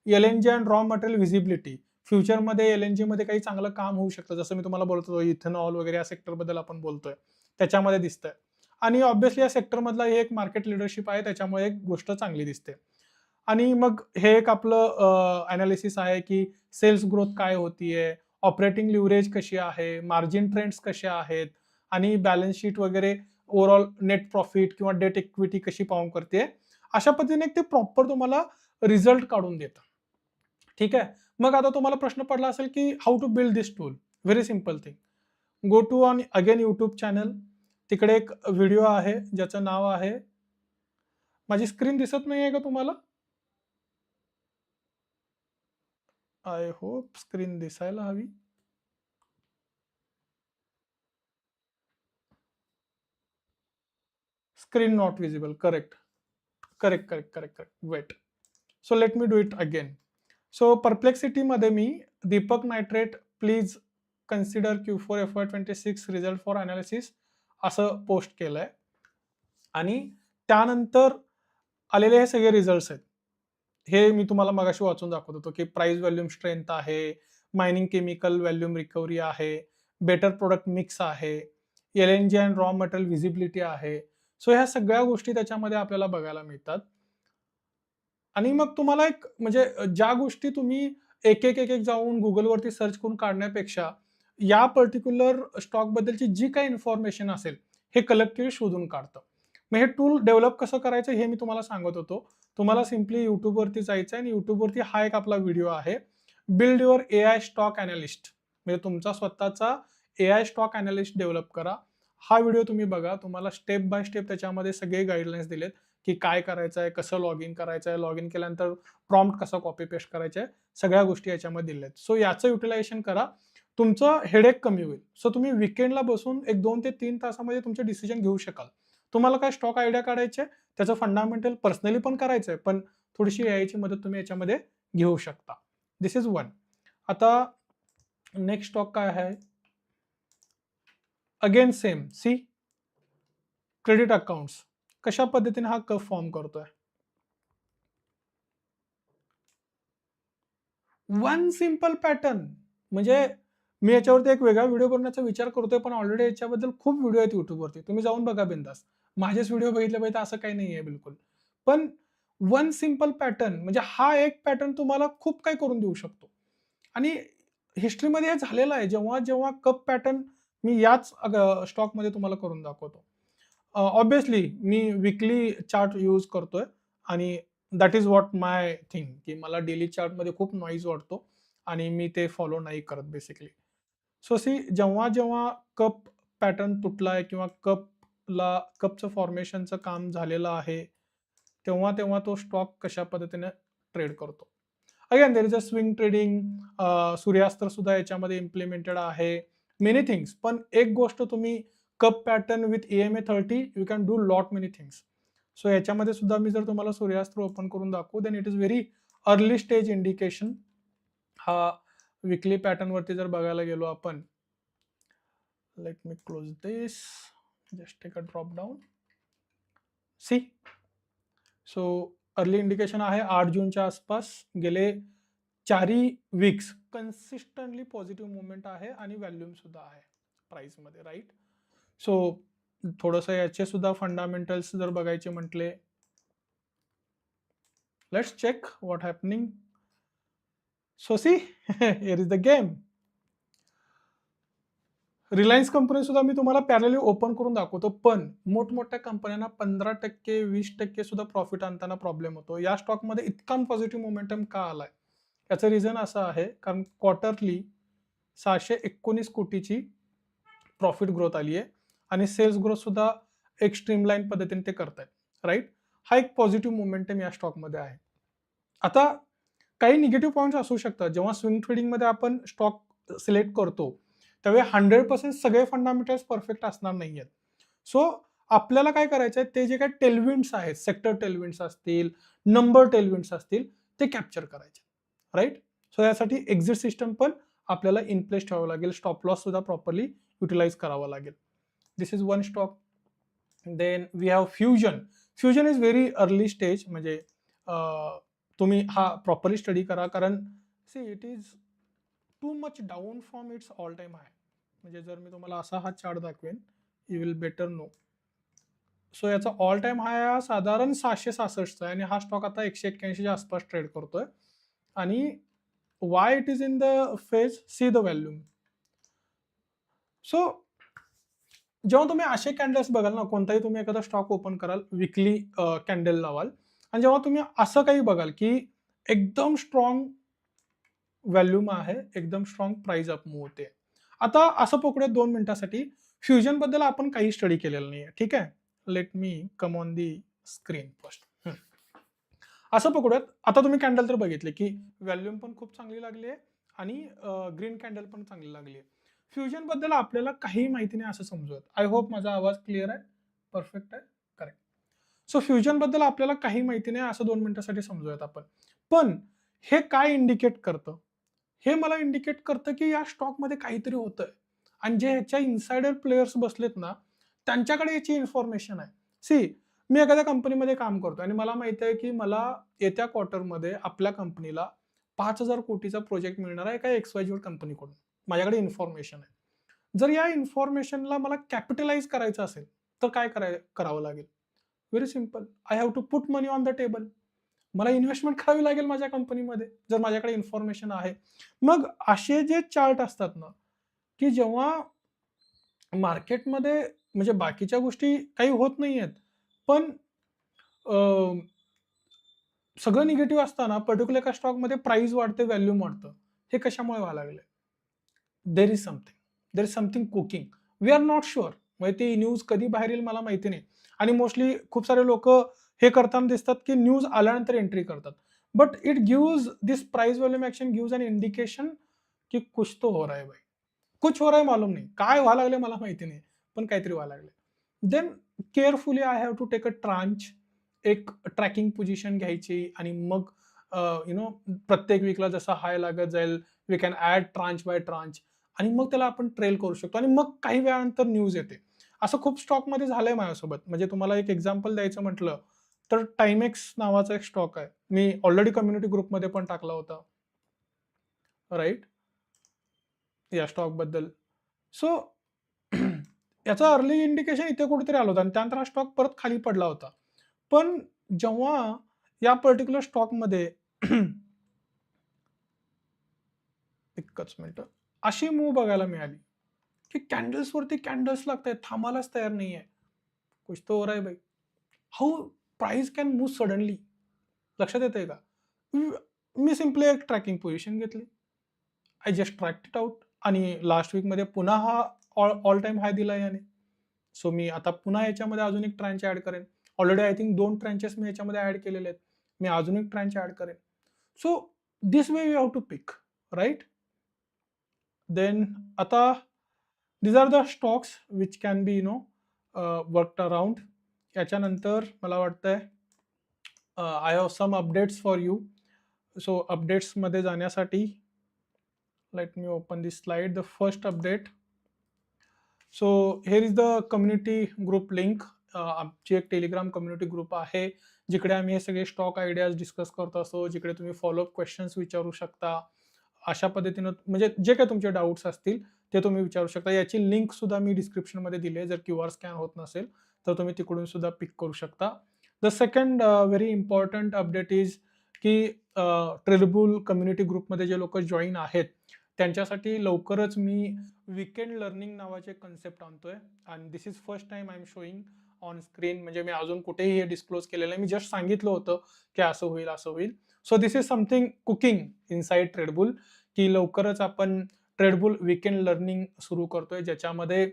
LNG and raw material visibility. फ्युचरमध्ये LNG मध्ये काही चांगलं काम होऊ शकतं, जसं मी तुम्हाला बोलतो इथेनॉल वगैरे या सेक्टरबद्दल आपण बोलतोय, त्याच्यामध्ये दिसतंय. आणि ऑब्व्हियसली या सेक्टरमधला हे एक मार्केट लिडरशिप आहे, त्याच्यामुळे एक गोष्ट चांगली दिसते. आणि मग हे एक आपलं अनालिसिस आहे की सेल्स ग्रोथ काय होतीये, ऑपरेटिंग लिव्हरेज कशी आहे, मार्जिन ट्रेंड्स कशा आहेत आणि बॅलन्स शीट वगैरे ओव्हरऑल नेट प्रॉफिट किंवा डेट इक्विटी कशी पाहून करते. अशा पद्धतीने ते प्रॉपर तुम्हाला रिझल्ट काढून देतं. ठीक आहे. मग आता तुम्हाला प्रश्न पडला असेल की how to build this tool. Very simple thing. Go to on again YouTube channel. तिकडे एक व्हिडिओ आहे ज्याचं नाव आहे, माझी स्क्रीन दिसत नाहीये का तुम्हाला? आय होप स्क्रीन दिसायला हवी. Screen not visible. Correct. Wait. So let me do it again. So परप्लेक्सिटीमध्ये मी Deepak Nitrate please consider Q4 FY26 result for analysis असं पोस्ट केलंय. आणि त्यानंतर आलेले हे सगळे रिझल्ट्स आहेत. हे मी तुम्हाला मगाशी वाचून दाखवत होतो की प्राइस व्हॉल्यूम स्ट्रेंथ आहे, मायनिंग केमिकल व्हॉल्यूम रिकव्हरी आहे, बेटर प्रोडक्ट मिक्स आहे, LNG and raw material visibility आहे. सो ह्या सगळ्या गोष्टी त्याच्यामध्ये आपल्याला बघायला मिळतात. आणि मग तुम्हाला एक म्हणजे ज्या गोष्टी तुम्ही एक जाऊन Googleवरती सर्च करून काढण्यापेक्षा या पर्टिक्युलर स्टॉक बद्दलची जी काही इन्फॉर्मेशन असेल, हे कलेक्टिव्हली शोधून काढतं. मग हे टूल डेव्हलप कसं करायचं हे मी तुम्हाला सांगत होतो. तुम्हाला सिम्पली YouTubeवरती जायचं आहे आणि YouTubeवरती हा एक आपला व्हिडिओ आहे. Build your AI stock analyst, म्हणजे तुमचा स्वतःचा एआय स्टॉक अॅनालिस्ट डेव्हलप करा. हा व्हिडिओ तुम्ही बघा. तुम्हाला स्टेप बाय स्टेप त्याच्यामध्ये सगळे गाईडलाईन्स दिलेत की काय करायचं आहे, कसं लॉग इन करायचं आहे, लॉग इन केल्यानंतर प्रॉम्प्ट कसा कॉपी पेस्ट करायचा आहे, सगळ्या गोष्टी याच्यामध्ये दिल्या आहेत. सो याचं युटिलायझेशन करा. तुमचं हेडेक कमी होईल. सो तुम्ही वीकेंडला बसून एक 2 ते 3 तासामध्ये तुमचे डिसिजन घेऊ शकाल. तुम्हाला काय स्टॉक आयडिया काढायचे आहे, त्याचं फंडामेंटल पर्सनली पण करायचं आहे, पण थोडीशी एआयची मदत तुम्ही याच्यामध्ये घेऊ शकता. This is one. आता नेक्स्ट स्टॉक काय आहे? Again same. See credit accounts कशा पद्धतीने हा कर्व फॉर्म करतोय. वन सिम्पल पॅटर्न, म्हणजे मी याच्यावरती एक वेगळा व्हिडिओ बनवण्याचा विचार करतोय, पण ऑलरेडी याच्याबद्दल खूप व्हिडिओ आहेत YouTubeवरती. तुम्ही जाऊन बघा बिंदास. माझेच व्हिडिओ बघितले पाहिजे असं काही नाहीये बिलकुल. पण वन सिंपल पॅटर्न म्हणजे हा एक पॅटर्न तुम्हाला खूप काही करून देऊ शकतो. आणि हिस्ट्रीमध्ये हे झालेलं आहे. जेव्हा कप पॅटर्न मी याच स्टॉकमध्ये तुम्हाला करून दाखवतो. ऑब्व्हियसली मी वीकली चार्ट यूज करतोय आणि that is what my thing, की मला डेली चार्टमध्ये खूप नॉईज वाटतो आणि मी ते फॉलो नाही करत बेसिकली. सो सी जेव्हा कप पॅटर्न तुटलाय किंवा कपचं फॉर्मेशनचं काम झालेलं आहे, तेव्हा तो स्टॉक कशा पद्धतीने ट्रेड करतो. Again there is a swing trading, Suryastra सुद्धा याच्यामध्ये इम्प्लिमेंटेड आहे, मेनी थिंग्स. पण एक गोष्ट तुम्ही cup pattern with EMA30 you can do lot many things. So याच्यामध्ये सुद्धा मी जर तुम्हाला सूर्यास्त्र ओपन करून दाखवू, then it is very early stage indication. हा विकली पॅटर्न वरती जर बघायला गेलो आपण, let me close this, just take a drop down. See, so early indication आहे 8 जूनच्या आसपास. गेले 4ही वीक्स कन्सिस्टंटली पॉझिटिव्ह मुवमेंट आहे आणि व्हॅल्यूम सुद्धा आहे प्राइसमध्ये, राईट. सो थोडंसं याचे सुद्धा फंडामेंटल्स जर बघायचे म्हटले, let's check what happening. So see here is the game. Reliance company सुद्धा मी तुम्हाला पॅरलली ओपन करून दाखवतो, पण मोठमोठ्या कंपन्यांना 15%, 20% सुद्धा प्रॉफिट आणताना प्रॉब्लेम होतो. या स्टॉकमध्ये इतका पॉझिटिव्ह मोमेंटम का आलाय? याचं रिझन असं आहे, कारण क्वार्टरली 619 कोटीची प्रॉफिट ग्रोथ आली आहे आणि सेल्स ग्रोथ सुद्धा एक स्ट्रीमलाईन पद्धतीने ते करतायत, राईट. हा एक पॉझिटिव्ह मोमेंटम या स्टॉकमध्ये आहे. आता काही निगेटिव्ह पॉईंट्स असू शकतात. जेव्हा स्विंग ट्रेडिंगमध्ये आपण स्टॉक सिलेक्ट करतो, त्यावेळी 100% सगळे फंडामेंटल्स परफेक्ट असणार नाहीयेत. सो आपल्याला काय करायचं आहे, ते जे काही टेलविंड्स आहेत, सेक्टर टेलविंड्स असतील, नंबर टेलविंड्स असतील, ते कॅप्चर करायचे, राईट. सो यासाठी एक्झिट सिस्टम पण आपल्याला इन प्लेस ठेवावं लागेल. स्टॉप लॉस सुद्धा प्रॉपरली युटिलाइज करावा लागेल. This is one stock. Then we have Fusion. Fusion is very early stage, म्हणजे तुम्ही हा प्रॉपरली स्टडी करा, कारण see it is too much down from its all time high. म्हणजे जर मी तुम्हाला असा हा चार्ट दाखवेन, you will better know. So याचा ऑल टाइम हाय हा साधारण 766 आहे आणि हा स्टॉक आता 181च्या आसपास ट्रेड करतोय. आणि why it is in the phase, see the volume. So जेव्हा तुम्ही असे कॅन्डल्स बघाल ना, कोणताही तुम्ही एखादा स्टॉक ओपन कराल, विकली कॅन्डल लावाल, आणि जेव्हा तुम्ही असं काही बघाल की एकदम स्ट्रॉंग व्हॅल्यूम आहे, एकदम स्ट्रॉंग प्राइस अप मूव्ह होते. आता असं पकडूयात 2 मिनिटासाठी, फ्युजन बद्दल आपण काही स्टडी केलेलं नाहीये, ठीक आहे. Let me come on the screen first. असं पकडूयात, आता तुम्ही कॅन्डल तर बघितले की व्हॅल्यूम पण खूप चांगली लागली आहे आणि ग्रीन कॅन्डल पण चांगली लागली आहे. फ्युजन बद्दल आपल्याला काही माहिती नाही असं समजूयात. आय होप माझा आवाज क्लिअर आहे, परफेक्ट आहे, करेक्ट. सो फ्युजन बद्दल आपल्याला काही माहिती नाही असं 2 मिनिटासाठी समजूयात आपण. पण हे काय इंडिकेट करतं? हे मला इंडिकेट करतं की या स्टॉकमध्ये काहीतरी होतंय आणि जे ह्याच्या इन्साइडर प्लेयर्स बसलेत ना, त्यांच्याकडे याची इन्फॉर्मेशन आहे. सी, मी एखाद्या कंपनीमध्ये काम करतो आणि मला माहिती आहे की मला येत्या क्वार्टरमध्ये आपल्या कंपनीला 5,000 कोटीचा प्रोजेक्ट मिळणार आहे एका XYZ कंपनीकडून. माझ्याकडे इन्फॉर्मेशन आहे. जर या इन्फॉर्मेशनला मला कॅपिटलाइज करायचं असेल, तर काय करावं लागेल? Very simple. I have to put money on the table. मला इन्व्हेस्टमेंट करावी लागेल माझ्या कंपनीमध्ये, जर माझ्याकडे इन्फॉर्मेशन आहे. मग असे जे चार्ट असतात ना, की जेव्हा मार्केटमध्ये म्हणजे बाकीच्या गोष्टी काही होत नाहीयेत, पण सगळं निगेटिव्ह असताना पर्टिक्युलर एका स्टॉकमध्ये प्राइस वाढते, व्हॅल्यूम वाढतं. हे कशामुळे व्हायला लागलंय? There is something. There is something cooking. We are not sure. म्हणजे ती न्यूज कधी बाहेर येईल मला माहिती नाही. आणि मोस्टली खूप सारे लोकं हे करताना दिसतात, की न्यूज आल्यानंतर एंट्री करतात. But it gives this price volume action gives an indication की कुछ तो हो रहा है भाई. कुछ हो रहा है मालूम नहीं. काय व्हायला लागलंय मला माहिती नाही. पण काहीतरी व्हायला लागलंय. Then carefully I have to take a tranche. एक ट्रॅकिंग पोझिशन घ्यायची आणि मग प्रत्येक वीकला जसा हाय लागत जाईल, we can add tranche by tranche आणि मग त्याला आपण ट्रेल करू शकतो आणि मग काही वेळानंतर न्यूज येते. असं खूप स्टॉकमध्ये झालंय माझ्यासोबत. म्हणजे तुम्हाला एक एक्झाम्पल द्यायचं म्हटलं, तर टाइमेक्स नावाचा एक स्टॉक आहे. मी ऑलरेडी कम्युनिटी ग्रुपमध्ये पण टाकला होता, राइट. या स्टॉकबद्दल. सो याचा अर्ली इंडिकेशन इथे कुठेतरी आलं होतं आणि त्यानंतर हा स्टॉक परत खाली पडला होता. पण जेव्हा या पर्टिक्युलर स्टॉकमध्ये एकच मिनिटं, अशी मूव्ह बघायला मिळाली, की कॅन्डल्सवरती कॅन्डल्स लागतायत, थांबायलाच तयार नाहीये. कुछ तो हो रहा है भाई. How price can move suddenly? लक्षात येतंय का? मी सिम्पली एक ट्रॅकिंग पोझिशन घेतली. I just tracked it out आणि लास्ट वीकमध्ये पुन्हा हा ऑल टाईम हाय दिला याने. सो मी आता पुन्हा याच्यामध्ये अजून एक ट्रांच ॲड करेन. ऑलरेडी आय थिंक 2 ट्रांचेस मी याच्यामध्ये ॲड केलेले आहेत. मी अजून एक ट्रांच ॲड करेन. So this way you have to pick, right? Then आता these are the stocks which can be worked around. याच्यानंतर मला वाटतंय I have some updates for you. So अपडेट्समध्ये जाण्यासाठी let me open this slide. The first update. So here is the community group link. आमची एक टेलिग्राम कम्युनिटी ग्रुप आहे जिकडे आम्ही हे सगळे स्टॉक आयडियाज डिस्कस करत असतो, जिकडे तुम्ही फॉलोअप क्वेश्चन्स विचारू शकता. अशा पद्धतीनं म्हणजे जे काही तुमचे डाऊट्स असतील ते तुम्ही विचारू शकता. याची लिंक सुद्धा मी डिस्क्रिप्शनमध्ये दिली आहे. जर QR स्कॅन होत नसेल तर तुम्ही तिकडून सुद्धा पिक करू शकता. The second very important update is की ट्रेडबुल कम्युनिटी ग्रुपमध्ये जे लोक जॉईन आहेत त्यांच्यासाठी लवकरच मी वीकेंड लर्निंग नावाचे कन्सेप्ट आणतोय आणि this is first time I am showing on screen. म्हणजे मी अजून कुठेही हे डिस्क्लोज केलेलं आहे. मी जस्ट सांगितलं होतं की असं होईल असं होईल. So this is something cooking inside Tradebull, की लवकरच आपण ट्रेडबुल वीकेंड लर्निंग सुरू करतोय ज्याच्यामध्ये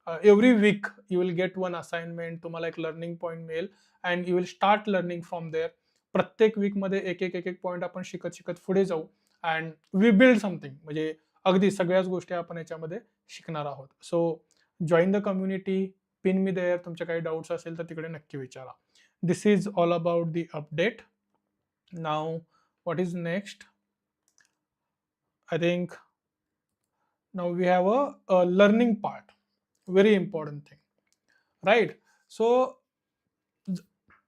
every week you will get one assignment. तुम्हाला एक लर्निंग पॉईंट मिळेल and you will start learning from there. प्रत्येक वीकमध्ये एक एक एक एक पॉईंट आपण शिकत शिकत पुढे जाऊ अँड वी बिल्ड समथिंग. म्हणजे अगदी सगळ्याच गोष्टी आपण याच्यामध्ये शिकणार आहोत. So join the community, pin me there. तुमचे काही डाऊट्स असेल तर तिकडे नक्की विचारा. This is all about the update. Now, what is next? I think now we have a learning part. Very important thing, right? So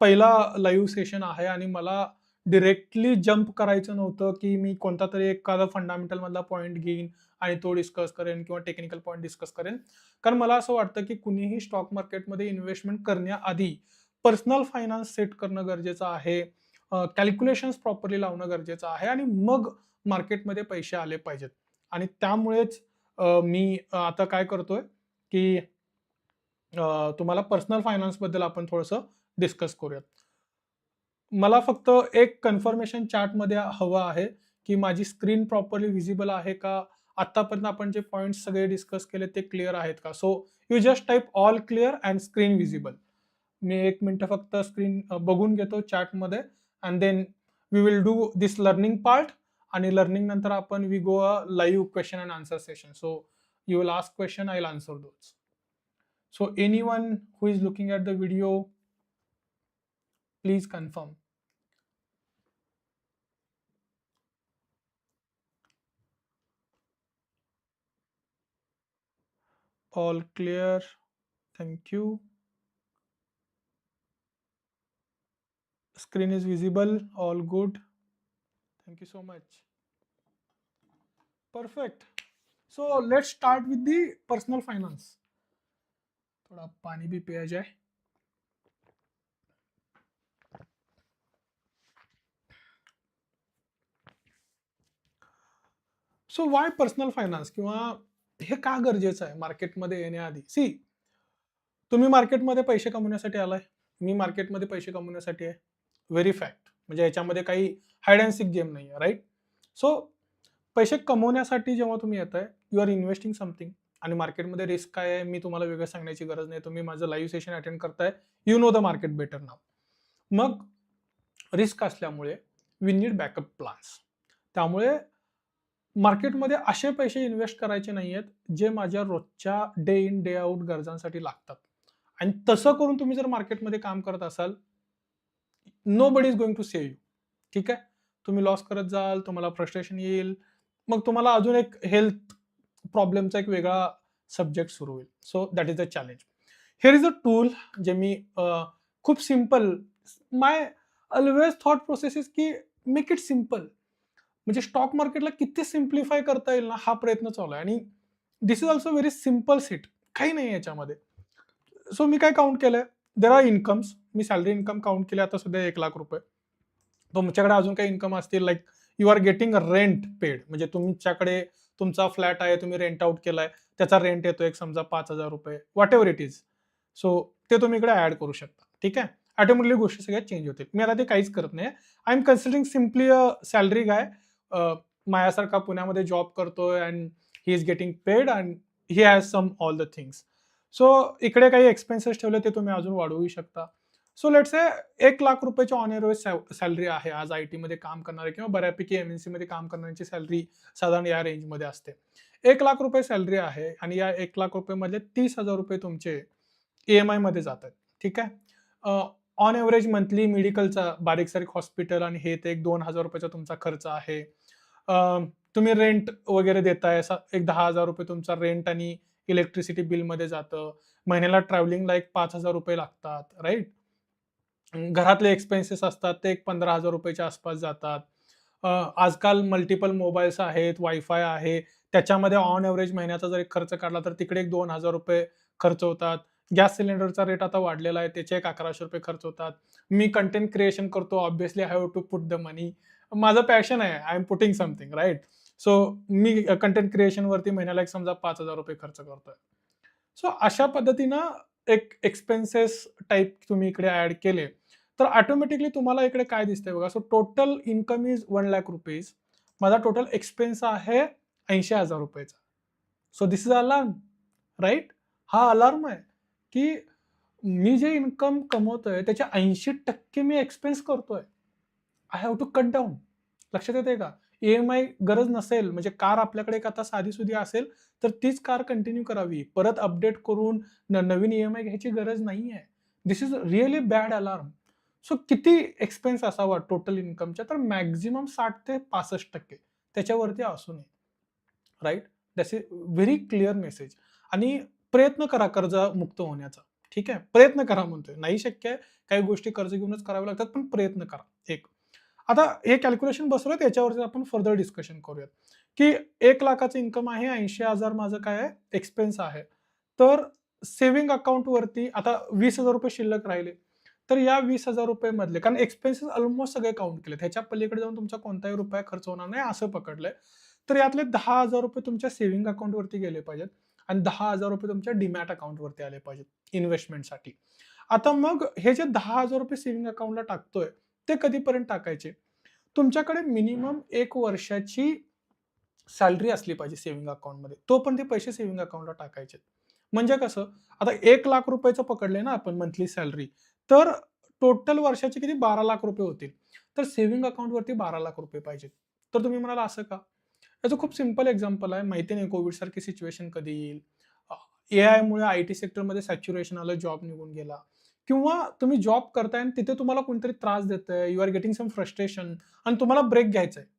पहिला लाईव्ह सेशन आहे आणि मला डिरेक्टली जम्प करायचं नव्हतं की मी कोणता तरी एखादा फंडामेंटल मधला पॉईंट घेईन आणि तो डिस्कस करेन किंवा टेक्निकल पॉईंट डिस्कस करेन. कारण मला असं वाटतं की कुणीही स्टॉक मार्केटमध्ये इन्व्हेस्टमेंट करण्याआधी पर्सनल फायनान्स सेट करणं गरजेचं आहे, कॅल्क्युलेशन्स प्रॉपरली लावणं गरजेचं आहे आणि मग मार्केटमध्ये पैसे आले पाहिजेत. आणि त्यामुळेच मी आता काय करतोय की तुम्हाला पर्सनल फायनान्स बद्दल आपण थोडंसं डिस्कस करूयात. मला फक्त एक कन्फर्मेशन चार्टमध्ये हवं आहे की माझी स्क्रीन प्रॉपरली व्हिजिबल आहे का, आतापर्यंत आपण जे पॉईंट्स सगळे डिस्कस केले ते क्लिअर आहेत का. So you just type all clear and screen visible. मी 1 मिनिट फक्त स्क्रीन बघून घेतो चार्टमध्ये and then we will do this learning part. आणि लर्निंग नंतर आपण we go a live question and answer session. So you will ask question, I will answer those. So anyone who is looking at the video, please confirm. All clear. Thank you. Screen is visible. All good. Thank you so much. Perfect. So let's start with the personal finance. थोड़ा पानी भी पिया जाए. सो वाय पर्सनल फायनान्स किंवा हे का गरजेचं आहे मार्केटमध्ये येण्याआधी. सी, तुम्ही मार्केटमध्ये पैसे कमवण्यासाठी आलाय, मी मार्केटमध्ये पैसे कमवण्यासाठी आहे. Very fact. म्हणजे याच्यामध्ये काही हाईड अँड सिक गेम नाही आहे, राईट? सो पैसे कमवण्यासाठी जेव्हा तुम्ही येताय, यू आर इन्व्हेस्टिंग समथिंग. आणि मार्केटमध्ये रिस्क काय आहे मी तुम्हाला वेगळं सांगण्याची गरज नाही. तुम्ही माझं लाईव्ह सेशन अटेंड करताय, you know the market better now. मग रिस्क असल्यामुळे वी नीड बॅकअप प्लान्स. त्यामुळे मार्केटमध्ये असे पैसे इन्व्हेस्ट करायचे नाहीयेत जे माझ्या रोजच्या डे इन डे आउट गरजांसाठी लागतात. आणि तसं करून तुम्ही जर मार्केटमध्ये काम करत असाल, nobody is going to save you. ठीक आहे? तुम्ही लॉस करत जाल, तुम्हाला फ्रस्ट्रेशन येईल, मग तुम्हाला अजून एक हेल्थ प्रॉब्लेमचा एक वेगळा सब्जेक्ट सुरू होईल. So that is the challenge. Here is a tool जे मी खूप simple, my always thought process is की मेक इट सिम्पल. म्हणजे स्टॉक मार्केटला किती सिम्प्लिफाय करता येईल ना हा प्रयत्न चालू आहे. आणि this is also very simple sheet, काही नाही याच्यामध्ये. सो मी काय काउंट केलंय, देर आर इन्कम्स, मी सॅलरी इन्कम काउंट केले आता सध्या 1,00,000 रुपये. तुमच्याकडे अजून काही इन्कम असतील, like you are getting rent paid, म्हणजे तुमच्याकडे तुमचा फ्लॅट आहे, तुम्ही रेंट आउट केलाय, त्याचा रेंट येतो एक समजा 5,000 रुपये, what ever it is. So ते तुम्ही इकडे ऍड करू शकता. ठीक आहे, ऑटोमॅटिकली गोष्टी सगळ्या चेंज होतील. मी आता ते काहीच करत नाही. I am considering simply a salary guy, माझ्यासारखा पुण्यामध्ये जॉब करतोय and he is getting paid and he has some all the things. So इकडे काही एक्सपेन्सेस ठेवले ते तुम्ही अजून वाढवू शकता. सो लेट्स से 1,00,000 रुपयाची ऑन एव्हरेज सॅलरी आहे आज आयटी मध्ये काम करणारे किंवा बऱ्यापैकी एमएनसी मध्ये काम करणाऱ्यांची सॅलरी साधारण या रेंजमध्ये असते. 1,00,000 रुपये सॅलरी आहे आणि या 1,00,000 रुपये मधले 30,000 रुपये तुमचे ईएमआय मध्ये जातात. ठीक आहे, ऑन एव्हरेज मंथली मेडिकलचा बारीक सारीक हॉस्पिटल आणि हे ते एक 2,000 रुपयाचा तुमचा खर्च आहे. तुम्ही रेंट वगैरे देताय, एक 10,000 रुपये तुमचा रेंट आणि इलेक्ट्रिसिटी बिलमध्ये जातं. महिन्याला ट्रॅव्हलिंगला एक 5,000 रुपये लागतात, राईट. घरातले एक्सपेन्सेस असतात ते एक 15,000 रुपयाच्या आसपास जातात. आजकाल मल्टिपल मोबाईल्स आहेत, वायफाय आहे, त्याच्यामध्ये ऑन एव्हरेज महिन्याचा जर एक खर्च काढला तर तिकडे एक 2,000 रुपये खर्च होतात. गॅस सिलेंडरचा रेट आता वाढलेला आहे, त्याचे एक 1,100 रुपये खर्च होतात. मी कंटेंट क्रिएशन करतो, obviously I have to put the money. माझं पॅशन आहे, I am putting something, right. So मी कंटेंट क्रिएशनवरती महिन्याला एक समजा 5,000 रुपये खर्च करतोय. सो अशा पद्धतीनं एक एक्सपेन्सेस टाइप तुम्ही इकडे ऍड केले तर ऑटोमॅटिकली तुम्हाला इकडे काय दिसतंय बघा. So total income is 1,00,000 rupees. माझा टोटल एक्सपेन्स आहे 80,000 रुपयाचा. So this is alarm, right. हा अलार्म आहे की मी जे इन्कम कमवतोय त्याच्या 80% मी एक्सपेन्स करतोय. I have to cut down. लक्षात येते का? ईएमआय गरज नसेल, म्हणजे कार आपल्याकडे एक आता साधी-सुधी असेल, तर तीच कार कंटिन्यू करावी. परत अपडेट करून नवीन ईएमआय घ्यायची गरज नाहीये. This is really bad alarm. So किती एक्सपेन्स असावा टोटल इन्कमच्या? तर मॅक्सिमम 60 ते 65% त्याच्यावरती असू नये. Right? That's a very clear message. आणि प्रयत्न करा कर्जमुक्त होण्याचा. ठीक आहे? प्रयत्न करा म्हणतोय. नाही शक्य आहे, काही गोष्टी कर्ज घेऊनच कराव्या लागतात, पण प्रयत्न करा. एक. आता हे कॅल्क्युलेशन बसवलं त्याच्यावरती आपण फर्दर डिस्कशन करूयात, की 1,00,000चं इन्कम आहे, 80,000 माझं काय आहे? एक्सपेन्स आहे. तर सेव्हिंग अकाउंटवरती आता 20,000 रुपये शिल्लक राहिले. तर या 20,000 रुपये मधले, कारण एक्सपेन्सेस ऑलमोस्ट सगळे काउंट केलेत. ह्याच्या पलीकडे जाऊन तुमचा कोणताही रुपया खर्च होणार नाही असं पकडलंय. तर यातले 10,000 रुपये तुमच्या सेव्हिंग अकाउंटवरती गेले पाहिजेत आणि 10,000 रुपये तुमच्या डीमॅट अकाउंटवरती आले पाहिजेत इन्व्हेस्टमेंटसाठी. आता मग हे जे 10,000 रुपये सेव्हिंग अकाउंटला टाकतोय, ते कधीपर्यंत टाकायचे? तुमच्याकडे मिनिमम 1 वर्षाची सॅलरी असली पाहिजे सेव्हिंग अकाउंटमध्ये. तो पण ते पैसे सेव्हिंग अकाउंटला टाकायचे. म्हणजे कसं? आता 1,00,000 रुपयाचं पकडलंय ना आपण मंथली सॅलरी, तर टोटल वर्षाचे किती 12,00,000 रुपये होतील. तर सेव्हिंग अकाउंटवरती 12,00,000 रुपये पाहिजेत. तर तुम्ही म्हणाल असं का? याचं खूप सिंपल एक्झाम्पल आहे. माहिती नाही कोव्हिडसारखी सिच्युएशन कधी येईल. एआयमुळे आयटी सेक्टरमध्ये सॅच्युरेशन आलं, जॉब निघून गेला. किंवा तुम्ही जॉब करताय आणि तिथे तुम्हाला कोणतरी त्रास देतंय, you are getting some frustration आणि तुम्हाला ब्रेक घ्यायचा आहे.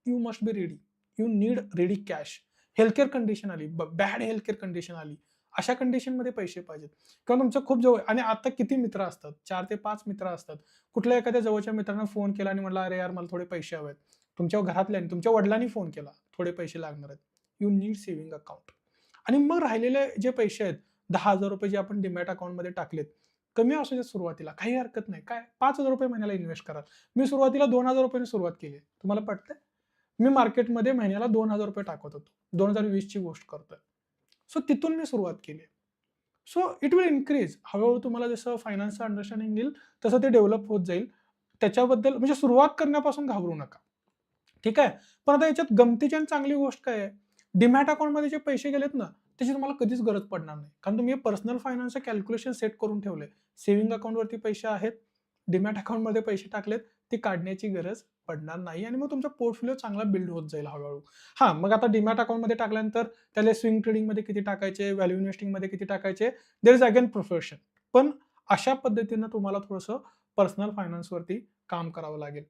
You must be ready. You need ready cash. Healthcare condition आली, बॅड हेल्थकेअर कंडिशन आली. अशा कंडिशनमध्ये पैसे पाहिजेत. किंवा तुमच्या खूप जवळ आणि आता किती मित्र असतात? 4 ते 5 मित्र असतात. कुठल्या एखाद्या जवळच्या मित्रांना फोन केला आणि म्हटलं, "अरे यार, मला थोडे पैसे हवेत." तुमच्या घरातल्यांनी, तुमच्या वडिलांनी फोन केला, "थोडे पैसे लागणार आहेत." You need saving account. आणि मग राहिलेले जे पैसे आहेत, 10,000 रुपये जे आपण डीमॅट अकाउंटमध्ये टाकलेत, कमी असू देत सुरुवातीला, काही हरकत नाही. काय 5,000 रुपये महिन्याला इन्व्हेस्ट करा. मी सुरुवातीला 2,000 रुपयांनी सुरुवात केली. तुम्हाला पटतंय? मी मार्केटमध्ये महिन्याला 2,000 रुपये टाकत होतो. 2020 ची गोष्ट करतोय. सो तिथून मी सुरुवात केली. So it will increase. हळू तुम्हाला जसं फायनान्सचं अंडरस्टँडिंग येईल, तसं ते डेव्हलप होत जाईल. त्याच्याबद्दल म्हणजे सुरुवात करण्यापासून घाबरू नका. ठीक आहे? पण आता याच्यात गमतीची आणि चांगली गोष्ट काय आहे? डीमॅट अकाउंटमध्ये जे पैसे गेलेत ना, त्याची तुम्हाला कधीच गरज पडणार नाही. कारण तुम्ही पर्सनल फायनान्सचं कॅल्क्युलेशन सेट करून ठेवलंय. सेव्हिंग अकाउंटवरती पैसे आहेत, डीमॅट अकाउंटमध्ये पैसे टाकलेत, ती काढण्याची गरज पडणार नाही आणि मग तुमचा पोर्टफोलिओ चांगला बिल्ड होत जाईल हळू-हळू. हां, मग आता डीमॅट अकाउंटमध्ये टाकल्यानंतर त्याला स्विंग ट्रेडिंगमध्ये किती टाकायचे, व्हॅल्यू इन्व्हेस्टिंगमध्ये किती टाकायचे, देअर इज अगेन प्रोफेशन. पण अशा पद्धतीनं तुम्हाला थोडंसं पर्सनल फायनान्सवरती काम करावं लागेल.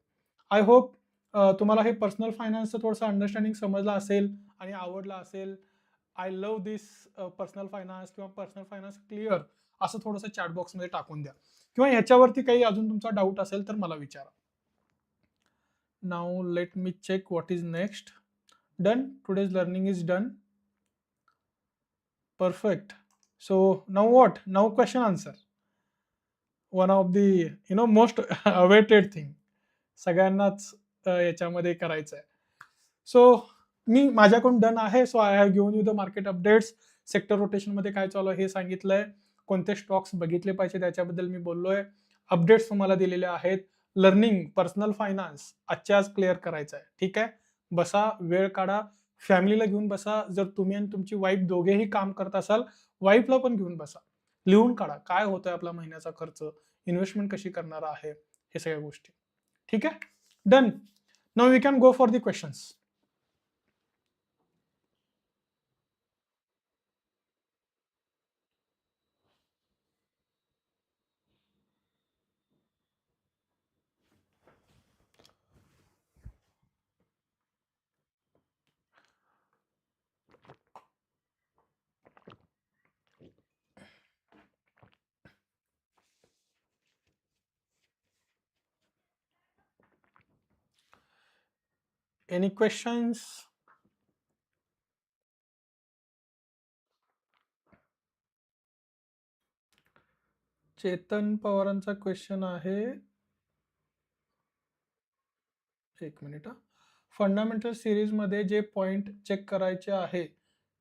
आय होप तुम्हाला हे पर्सनल फायनान्सचं थोडंसं अंडरस्टँडिंग समजलं असेल आणि आवडलं असेल. I love this personal finance किंवा पर्सनल फायनान्स क्लिअर असं थोडंसं चॅट बॉक्समध्ये टाकून द्या. किंवा ह्याच्यावरती काही अजून तुमचा डाऊट असेल तर मला विचारा. Now let me check what is next. Done. Today's learning is done. Perfect. So now what? Now question answer. One of the most awaited thing. सगळ्यांनाच याच्यामध्ये करायचं आहे. सो मी माझ्याकडून डन आहे. So I have given you the market updates. Sector rotation मध्ये काय चालू आहे हे सांगितलंय. कोणते स्टॉक्स बघितले पाहिजे त्याच्याबद्दल मी बोललोय. अपडेट्स तुम्हाला दिलेले आहेत. लर्निंग पर्सनल फायनान्स आजच्या आज क्लिअर करायचं आहे. ठीक आहे. बसा, वेळ काढा, फॅमिलीला घेऊन बसा. जर तुम्ही आणि तुमची वाईफ दोघेही काम करत असाल, वाईफला पण घेऊन बसा. लिहून काढा काय होतोय आपला महिन्याचा खर्च, इन्व्हेस्टमेंट कशी करणार आहे, हे सगळ्या गोष्टी. ठीक आहे. Done. Now we can go for the questions. Any questions? Chetan पवारांचा क्वेश्चन आहे, एक मिनिट. फंडामेंटल सिरीज मध्ये जे पॉइंट चेक करायचे आहे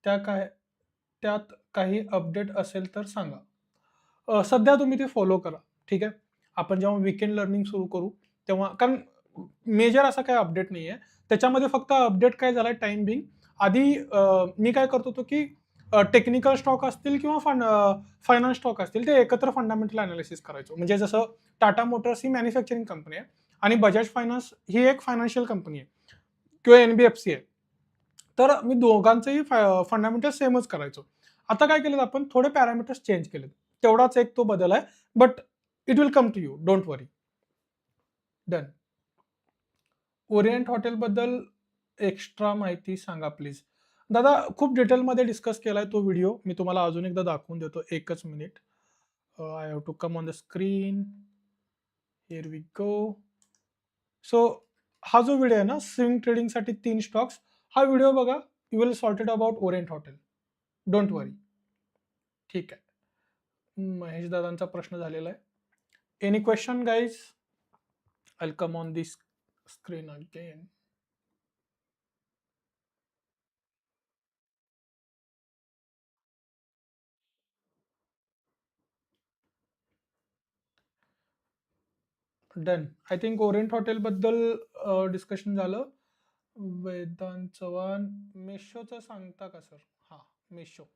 त्यात काही अपडेट असेल तर सांगा. सध्या तुम्ही ते फॉलो करा. ठीक आहे. आपण जेव्हा वीकेंड लर्निंग सुरू करू तेव्हा, कारण मेजर असा काही अपडेट नाही आहे त्याच्यामध्ये. फक्त अपडेट काय झालाय टाइम बिंग. आधी मी काय करत होतो की टेक्निकल स्टॉक असतील किंवा फायनान्स स्टॉक असतील ते एकत्र फंडामेंटल अनालिसिस करायचो. म्हणजे जसं टाटा मोटर्स ही मॅन्युफॅक्चरिंग कंपनी आहे आणि बजाज फायनान्स ही एक फायनान्शियल कंपनी आहे किंवा एनबीएफसी आहे. तर मी दोघांचंही फंडामेंटल सेमच करायचो. आता काय केलं आपण, थोडे पॅरामीटर्स चेंज केले. तेवढाच एक तो बदल आहे, but it will come to you, don't worry. Done. Orient hotel बद्दल एक्स्ट्रा माहिती सांगा प्लीज. दादा खूप डिटेलमध्ये डिस्कस केलाय तो व्हिडिओ. मी तुम्हाला अजून एकदा दाखवून देतो. एकच मिनिट. I have to come on the screen. Here we go. So हा जो व्हिडिओ आहे ना, स्विंग ट्रेडिंगसाठी 3 स्टॉक्स, हा व्हिडिओ बघा. You will sorted about Orient Hotel, don't worry. ठीक आहे. महेश दादांचा प्रश्न झालेला आहे. Any question guys? I come on this screen again. Done. I think Orient hotel बद्दल डिस्कशन झालं. वेदांत चव्हाण, मेशोचं सांगता का सर? हा, मेशो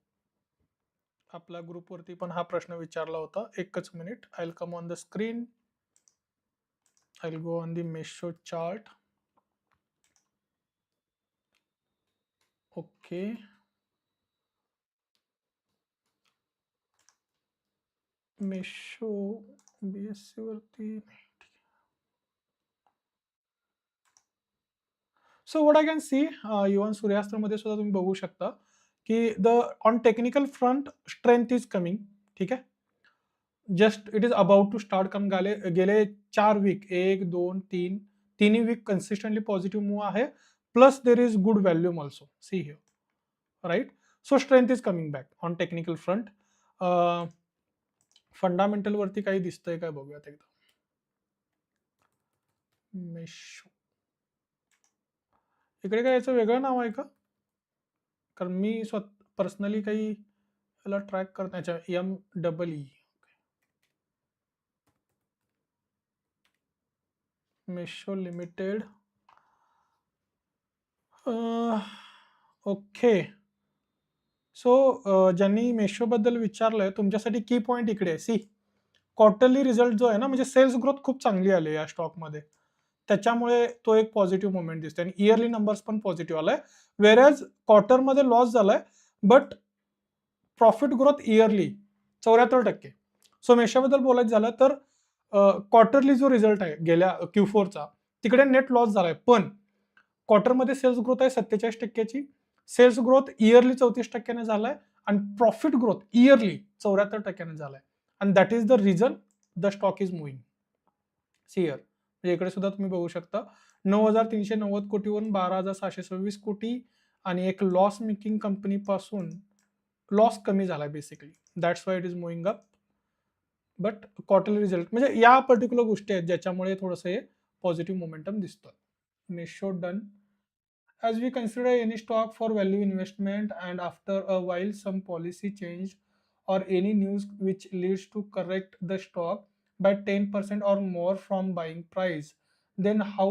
आपला ग्रुपवरती पण हा प्रश्न विचारला होता. एकच मिनिट. I will come on the screen. I will go on the Meesho chart. Okay. Meesho BSC वरती. So what I can see, even सूर्यास्त्रमध्ये सुद्धा तुम्ही बघू शकता की on technical front strength is coming. ठीक आहे. Just it is about to start. कारण गेले 4 वीक, 1, 2, 3 तिन्ही वीक कन्सिस्टंटली पॉझिटिव्ह मूव्ह आहे. Plus there is good volume also. See here, right. So strength is coming back on technical front. Fundamental वरती काही दिसतंय काय बघूयात एकदा. मेशो इकडे काय याचं वेगळं नाव आहे का? कारण मी पर्सनली काही याला ट्रॅक करण्याच्या MEE Meesho limited. Okay. So ज्यांनी मेशो बद्दल विचारलंय तुमच्यासाठी की पॉइंट इकडे आहे. सी, क्वार्टरली रिझल्ट जो आहे ना, म्हणजे सेल्स ग्रोथ खूप चांगली आली या स्टॉकमध्ये. त्याच्यामुळे तो एक पॉझिटिव्ह मुवमेंट दिसते आणि इयरली नंबर्स पण पॉझिटिव्ह आलाय. वेरॅज क्वार्टरमध्ये लॉस झालाय, बट प्रॉफिट ग्रोथ इयरली 74%. सो मेशोबद्दल बोलायचं झालं तर क्वार्टरली जो रिझल्ट आहे गेल्या Q4चा, तिकडे नेट लॉस झालाय, पण क्वार्टरमध्ये सेल्स ग्रोथ आहे 47%ची. सेल्स ग्रोथ इयरली 34% झालाय आणि प्रॉफिट ग्रोथ इयरली 74% झालाय. And that is the reason the stock is moving. सियर म्हणजे इकडे सुद्धा तुम्ही बघू शकता 9,390 कोटीवरून 12,626 कोटी आणि एक लॉस मेकिंग कंपनी पासून लॉस कमी झाला basically, that's why it is moving up. But quarterly result म्हणजे या पर्टिक्युलर गोष्टी आहेत ज्याच्यामुळे थोडंसं हे पॉझिटिव्ह मोमेंटम दिसतं. Meesho done. As we consider any stock for value investment and after a while some policy change or any news which leads to correct the stock by 10% or more from buying price, then how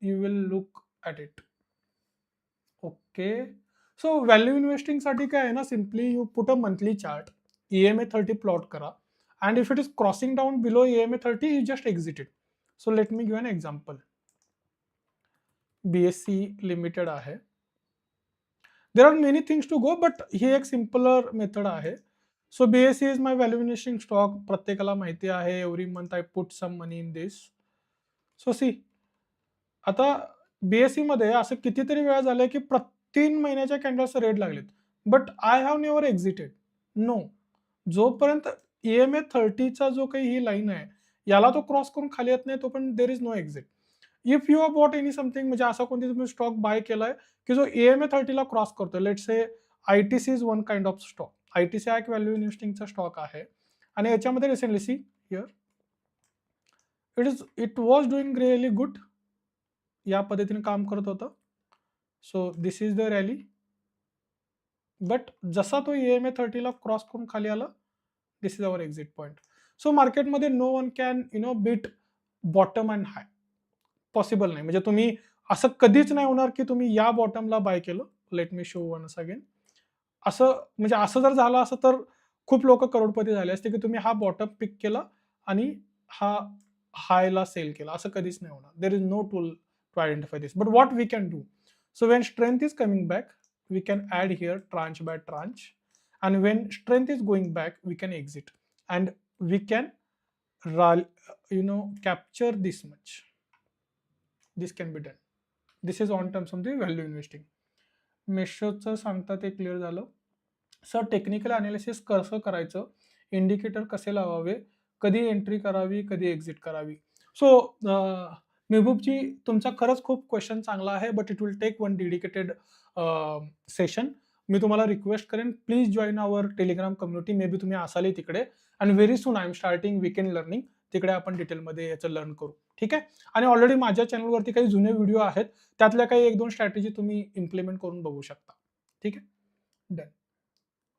you will look at it? Okay. So value investing साठी काय आहे ना, simply you put a monthly chart, EMA 30 plot करा, and if it is crossing down below EMA 30 you just exit it. So let me give an example. BSC limited आहे. There are many things to go, but ही एक सिम्पलर मेथड आहे. So BSC is my value investing stock, प्रत्येकाला माहिती आहे. Every month I put some money in this. So see, आता BSC मध्ये असं कितीतरी वेळा झालंय की 3 महिन्याच्या कॅन्डल्स रेड लागलेत, but I have never exited. No, जोपर्यंत EMA 30चा जो काही ही लाईन आहे याला तो क्रॉस करून खाली येत नाही तोपर्यंत there is no exit. If you have bought any something, म्हणजे असा कोणती तुम्ही स्टॉक बाय केलाय की जो EMA 30ला क्रॉस करतोय, let say ITC is one kind of stock. ITC हा एक व्हॅल्यू इन्व्हेस्टिंगचा स्टॉक आहे आणि याच्यामध्ये recently see here it was doing really good, या पद्धतीने काम करत होतं. So this is the rally, but जसा तो EMA 30ला क्रॉस करून खाली आला, this is our exit point. So मार्केटमध्ये no one can beat bottom and high, possible नाही. म्हणजे तुम्ही असं कधीच नाही होणार की तुम्ही या बॉटमला बाय केलं. Let me show once again. असं म्हणजे असं जर झालं असं तर खूप लोक करोडपती झाले असते की तुम्ही हा बॉटम पिक केला आणि हा हायला सेल केला. असं कधीच नाही होणार. There is no tool to identify this, but what we can do, so when strength is coming back we can add here tranche by tranche, and when strength is going back we can exit and we can capture this much. This can be done. This is on terms of the value investing. मेशोचं सांगता ते क्लिअर झालं. सर टेक्निकल अनालिसिस कसं करायचं, इंडिकेटर कसे लावावे, कधी एंट्री करावी, कधी एक्झिट करावी. सो मेहबूबजी, तुमचा खरंच खूप क्वेश्चन चांगला आहे, but it will take one dedicated session. मी तुम्हाला रिक्वेस्ट करेन, please join our Telegram community. May be तुम्ही असालही तिकडे, आणि very soon I am starting weekend learning. तिकडे आपण डिटेलमध्ये याचं लर्न करू, ठीक आहे. आणि ऑलरेडी माझ्या चॅनलवरती काही जुने व्हिडिओ आहेत, त्यातल्या काही 1-2 स्ट्रॅटेजी तुम्ही इम्प्लिमेंट करून बघू शकता, ठीक आहे. Done.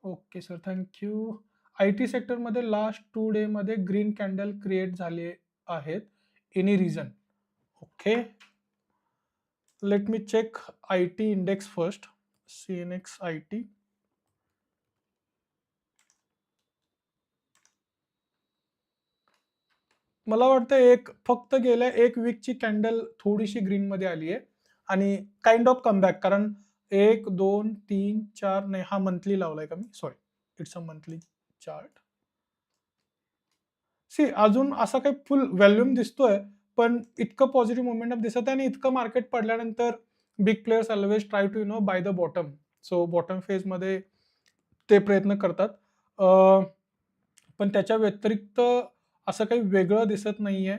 Okay sir, thank you. IT सेक्टरमध्ये लास्ट 2 डे मध्ये ग्रीन कॅन्डल क्रिएट झाले आहेत, any reason? Okay, let me check IT index first. CNX IT. मला वाटतं फक्त गेल्या 1 वीकची कॅन्डल थोडीशी ग्रीन मध्ये आली आहे आणि काइंड ऑफ कमबॅक, कारण 1 2 3 4 नाही, हा मंथली लावलाय का मी, sorry, it's a monthly chart. See, अजून असा काही फुल व्हॅल्यूम दिसतोय, पण इतकं पॉझिटिव्ह मोमेंटम दिसत आहे आणि इतकं मार्केट पडल्यानंतर big players always try to buy the bottom. So bottom फेजमध्ये ते प्रयत्न करतात. पण त्याच्या व्यतिरिक्त असं काही वेगळं दिसत नाहीये.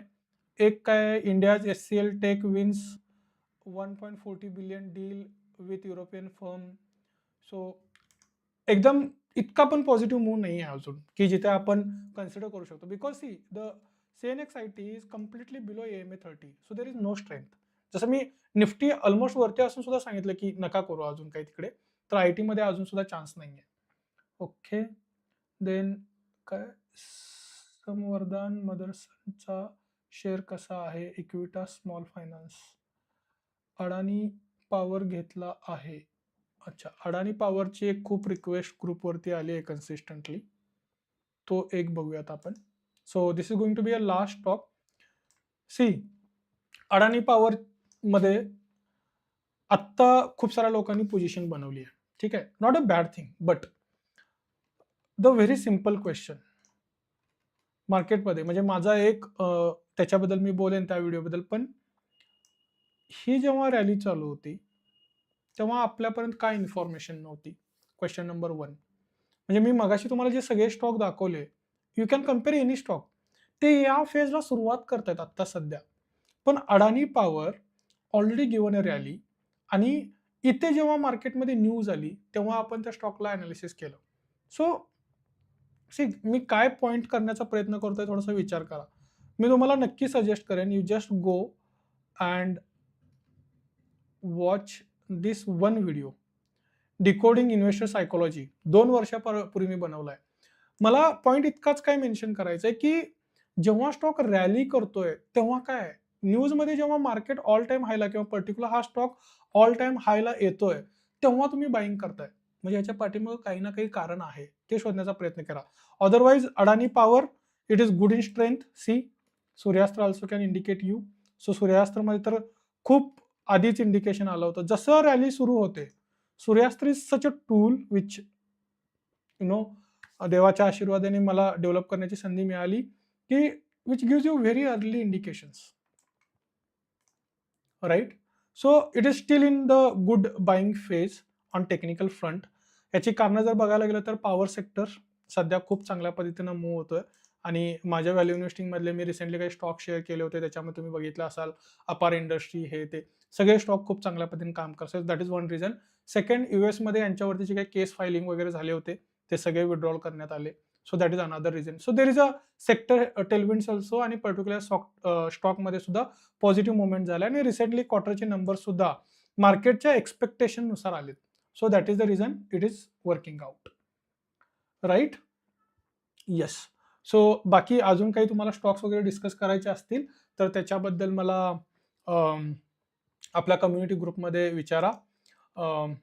एक काय, India's SCL tech wins 1.40 billion deal with European firm. So एकदम इतका पण पॉझिटिव्ह मूव्ह नाही आहे अजून की जिथे आपण कन्सिडर करू शकतो, because see the CNX IT is completely below EMA 30. So there is no strength. जसं मी निफ्टी ऑलमोस्ट वरती असून सुद्धा सांगितलं की नका करू अजून काही तिकडे, तर IT मध्ये अजून सुद्धा चान्स नाहीये. ओके, देन काय, संवर्धन मदरसनचा शेअर कसा आहे, इक्विटास स्मॉल फायनान्स, अडाणी पॉवर घेतला आहे. अच्छा, अडाणी पॉवरची एक खूप रिक्वेस्ट ग्रुपवरती आली आहे कन्सिस्टंटली, तो एक बघूयात आपण. So this is going to be a last talk. See, Adani power मध्ये आत्ता खूप साऱ्या लोकांनी पोझिशन बनवली आहे, ठीक आहे, not a bad thing, but the very simple question मार्केटमध्ये, म्हणजे माझा एक त्याच्याबद्दल मी बोलेन त्या व्हिडिओबद्दल, पण ही जेव्हा रॅली चालू होती तेव्हा आपल्यापर्यंत काय इन्फॉर्मेशन नव्हती. Question number 1. म्हणजे मी मगाशी तुम्हाला जे सगळे स्टॉक दाखवले, you can compare any stock, ते या फेजला सुरुवात करतायत आता सध्या. पण अडाणी power already given a rally, आणि इथे जेव्हा मार्केटमध्ये न्यूज आली तेव्हा आपण त्या स्टॉकला अनालिसिस केलं. सो सी मी काय पॉइंट करण्याचा प्रयत्न करतोय थोडासा विचार करा. मी तुम्हाला नक्की सजेस्ट करेन you just go and watch this one video decoding investor psychology 2 वर्षापूर्वी मी बनवलाय. मला पॉइंट इतकाच काय मेन्शन करायचा आहे, की जेव्हा स्टॉक रॅली करतोय, तेव्हा काय आहे, न्यूजमध्ये जेव्हा मार्केट ऑल टाईम हायला किंवा पर्टिक्युलर हा स्टॉक ऑल टाईम हायला येतोय, तेव्हा तुम्ही बाईंग करताय. म्हणजे याच्या पाठीमागे काही ना काही कारण आहे. ते शोधण्याचा प्रयत्न करा. Otherwise Adani power, it is good in strength. See Suryastra also can indicate you. So सूर्यास्त्रमध्ये तर खूप आधीच इंडिकेशन आलं होतं. जसं रॅली सुरू होते, Suryastra is such a tool which you know देवाच्या आशीर्वादाने मला डेव्हलप करण्याची संधी मिळाली, की which gives you very early indications, right? So it is still in the good buying phase on technical front. याची कारणं जर बघायला गेलं तर पॉवर सेक्टर सध्या खूप चांगल्या पद्धतीनं मूव्ह होतोय. आणि माझ्या व्हॅल्यू इन्व्हेस्टिंग मधले मी रिसेंटली काही स्टॉक शेअर केले होते, त्याच्यामध्ये तुम्ही बघितलं असाल अपार इंडस्ट्री, हे ते सगळे स्टॉक खूप चांगल्या पद्धतीने काम करतात. That is one reason. Second, US मध्ये यांच्यावरती जे काही केस फायलिंग वगैरे झाले होते, ते सगळे विड्रॉल करण्यात आले. So that is another reason. So there is a sector tailwinds also, आणि पर्टिक्युलर स्टॉकमध्ये सुद्धा पॉझिटिव्ह मुवमेंट झाला, आणि रिसेंटली क्वार्टरचे नंबर सुद्धा मार्केटच्या एक्सपेक्टेशन नुसार आलेत. So that is the reason it is working out, right? Yes. So बाकी अजून काही तुम्हाला स्टॉक्स वगैरे डिस्कस करायचे असतील, तर त्याच्याबद्दल मला अम, आपल्या कम्युनिटी ग्रुपमध्ये विचारा. अम,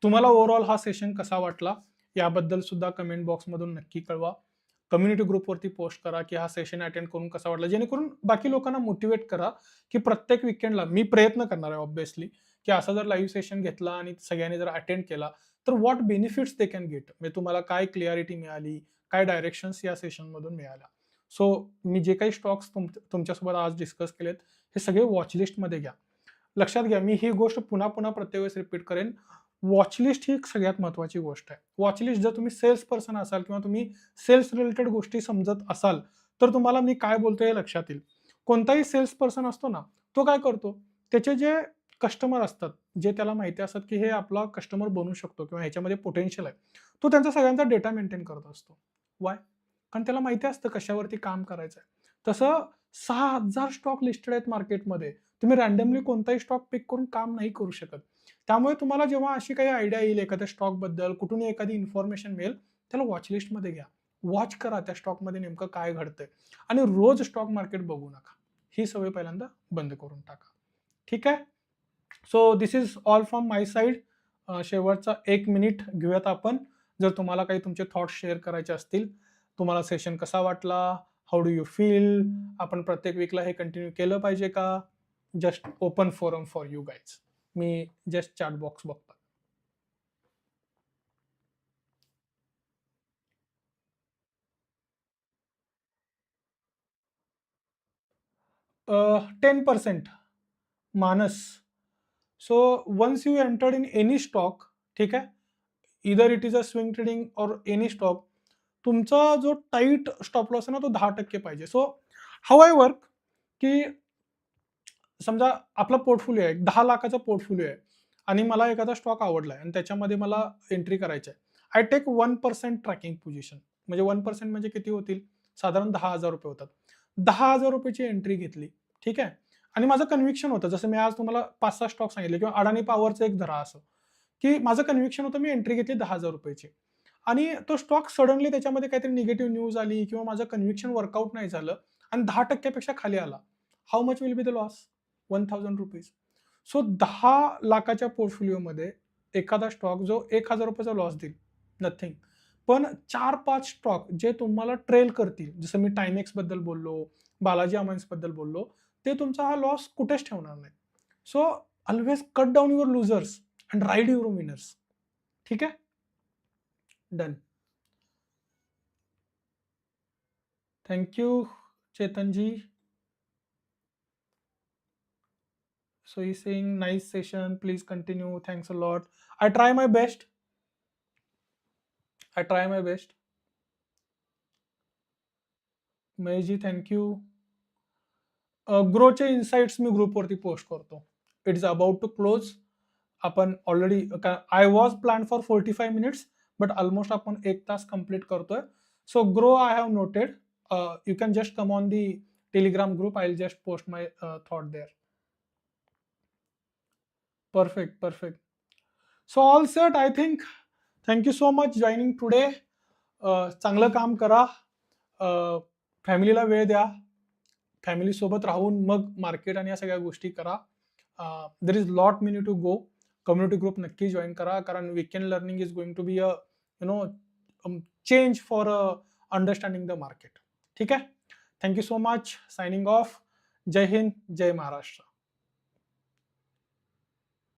तुम्हाला ओव्हरऑल हा सेशन कसा वाटला याबद्दल सुद्धा कमेंट बॉक्समधून नक्की कळवा. कम्युनिटी ग्रुपवरती पोस्ट करा की हा सेशन अटेंड करून कसा वाटला, जेणेकरून बाकी लोकांना मोटिवेट करा की प्रत्येक विकेंडला मी प्रयत्न करणार आहे ऑब्व्हियसली, की असा जर लाईव्ह सेशन घेतला आणि सगळ्यांनी जर अटेंड केला, तर what benefits they can get, म्हणजे तुम्हाला काय क्लिअरिटी मिळाली, काय डायरेक्शन्स या सेशनमधून मिळाल्या. सो मी जे काही स्टॉक्स तुमच्यासोबत आज डिस्कस केलेत, हे सगळे वॉचलिस्टमध्ये घ्या. लक्षात घ्या, मी ही गोष्ट पुन्हा पुन्हा प्रत्येक वेळेस रिपीट करेन. वॉचलिस्ट ही एक सगळ्यात महत्त्वाची गोष्ट आहे. वॉचलिस्ट, जर तुम्ही सेल्स पर्सन असाल किंवा तुम्ही सेल्स रिलेटेड गोष्टी समजत असाल, तर तुम्हाला मी काय बोलतोय हे लक्षात येईल. कोणताही सेल्स पर्सन असतो ना, तो काय करतो, त्याचे जे कस्टमर असतात, जे त्याला माहिती असतात की हे आपला कस्टमर बनू शकतो किंवा ह्याच्यामध्ये पोटेन्शियल आहे, तो त्यांचा सगळ्यांचा डेटा मेंटेन करत असतो. वाय? कारण त्याला माहिती असतं कशावरती काम करायचं आहे. तसं 6,000 स्टॉक लिस्टेड आहेत मार्केटमध्ये. तुम्ही रँडमली कोणताही स्टॉक पिक करून काम नाही करू शकत. त्यामुळे तुम्हाला जेव्हा अशी काही आयडिया येईल एखाद्या स्टॉकबद्दल, कुठूनही एखादी इन्फॉर्मेशन मिळेल, त्याला वॉच लिस्टमध्ये घ्या. वॉच करा त्या स्टॉकमध्ये नेमकं काय घडतंय, आणि रोज स्टॉक मार्केट बघू नका. ही सवय पहिल्यांदा बंद करून टाका. ठीक आहे? So this is all from my side. शेवटचा 1 मिनिट घेऊयात आपण. जर तुम्हाला काही तुमचे थॉट्स शेअर करायचे असतील, तुम्हाला सेशन कसा वाटला, हाऊ डू यू फील, आपण प्रत्येक वीकला हे कंटिन्यू केलं पाहिजे का? Just open forum for you guys. मी जस्ट चॅट बॉक्स बघतो. 10% Manas. So once you entered in any stock, ठीक आहे, either it is a swing trading or any stock, तुमचा जो टाईट स्टॉप लॉस आहे ना, तो 10% पाहिजे. सो हाऊ आय वर्क, की समजा आपला पोर्टफोलिओ आहे, 10 लाखाचा पोर्टफोलिओ आहे, आणि मला एखादा स्टॉक आवडला आहे आणि त्याच्यामध्ये मला एंट्री करायची आहे. I take 1% tracking position. म्हणजे 1% म्हणजे किती होतील? साधारण ₹10,000 होतात. ₹10,000ची एंट्री घेतली, ठीक आहे. आणि माझं कन्व्हिक्शन होतं, जसं मी आज तुम्हाला 5-6 स्टॉक सांगितले, किंवा अडाणी पॉवरचं एक धरा असं, की माझं कन्व्हिक्शन होतं, मी एंट्री घेतली ₹10,000ची, आणि तो स्टॉक सडनली त्याच्यामध्ये काहीतरी निगेटिव्ह न्यूज आली किंवा माझं कन्व्हिक्शन वर्कआउट नाही झालं आणि 10% पेक्षा खाली आला. How much will be the loss? ₹1,000. So 10 लाखाच्या पोर्टफोलिओमध्ये एखादा स्टॉक जो ₹1,000 लॉस देईल, नथिंग. पण 4-5 स्टॉक जे तुम्हाला ट्रेल करतील, जसं मी टायमेक्स बद्दल बोललो, बालाजी अमाइन्स बद्दल बोललो, ते तुमचा हा लॉस कुठेच ठेवणार नाही. So always cut down your losers and ride your winners. ठीक आहे? Done. Thank you Chetan ji. So he's saying nice session. Please continue. Thanks a lot. I try my best. I try my best. Mahesh ji thank you. ग्रोचे इन्साइट्स मी ग्रुपवरती पोस्ट करतो. It is about to close. आपण already, I was plan for 45 minutes, but almost आपण 1 तास कंप्लीट करतोय. So Groww I have noted. You can just come on the Telegram group. I will just post my thought there. Perfect, perfect. So all set I think. Thank you so much joining today. चांगलं काम करा. फॅमिलीला वेळ द्या. फॅमिली सोबत राहून मग मार्केट आणि या सगळ्या गोष्टी करा. There is lot many to go. Community group नक्की जॉईन करा, कारण weekend learning is going to be a change for understanding the market. ठीक आहे. Thank you so much. Signing off. जय हिंद, जय महाराष्ट्र.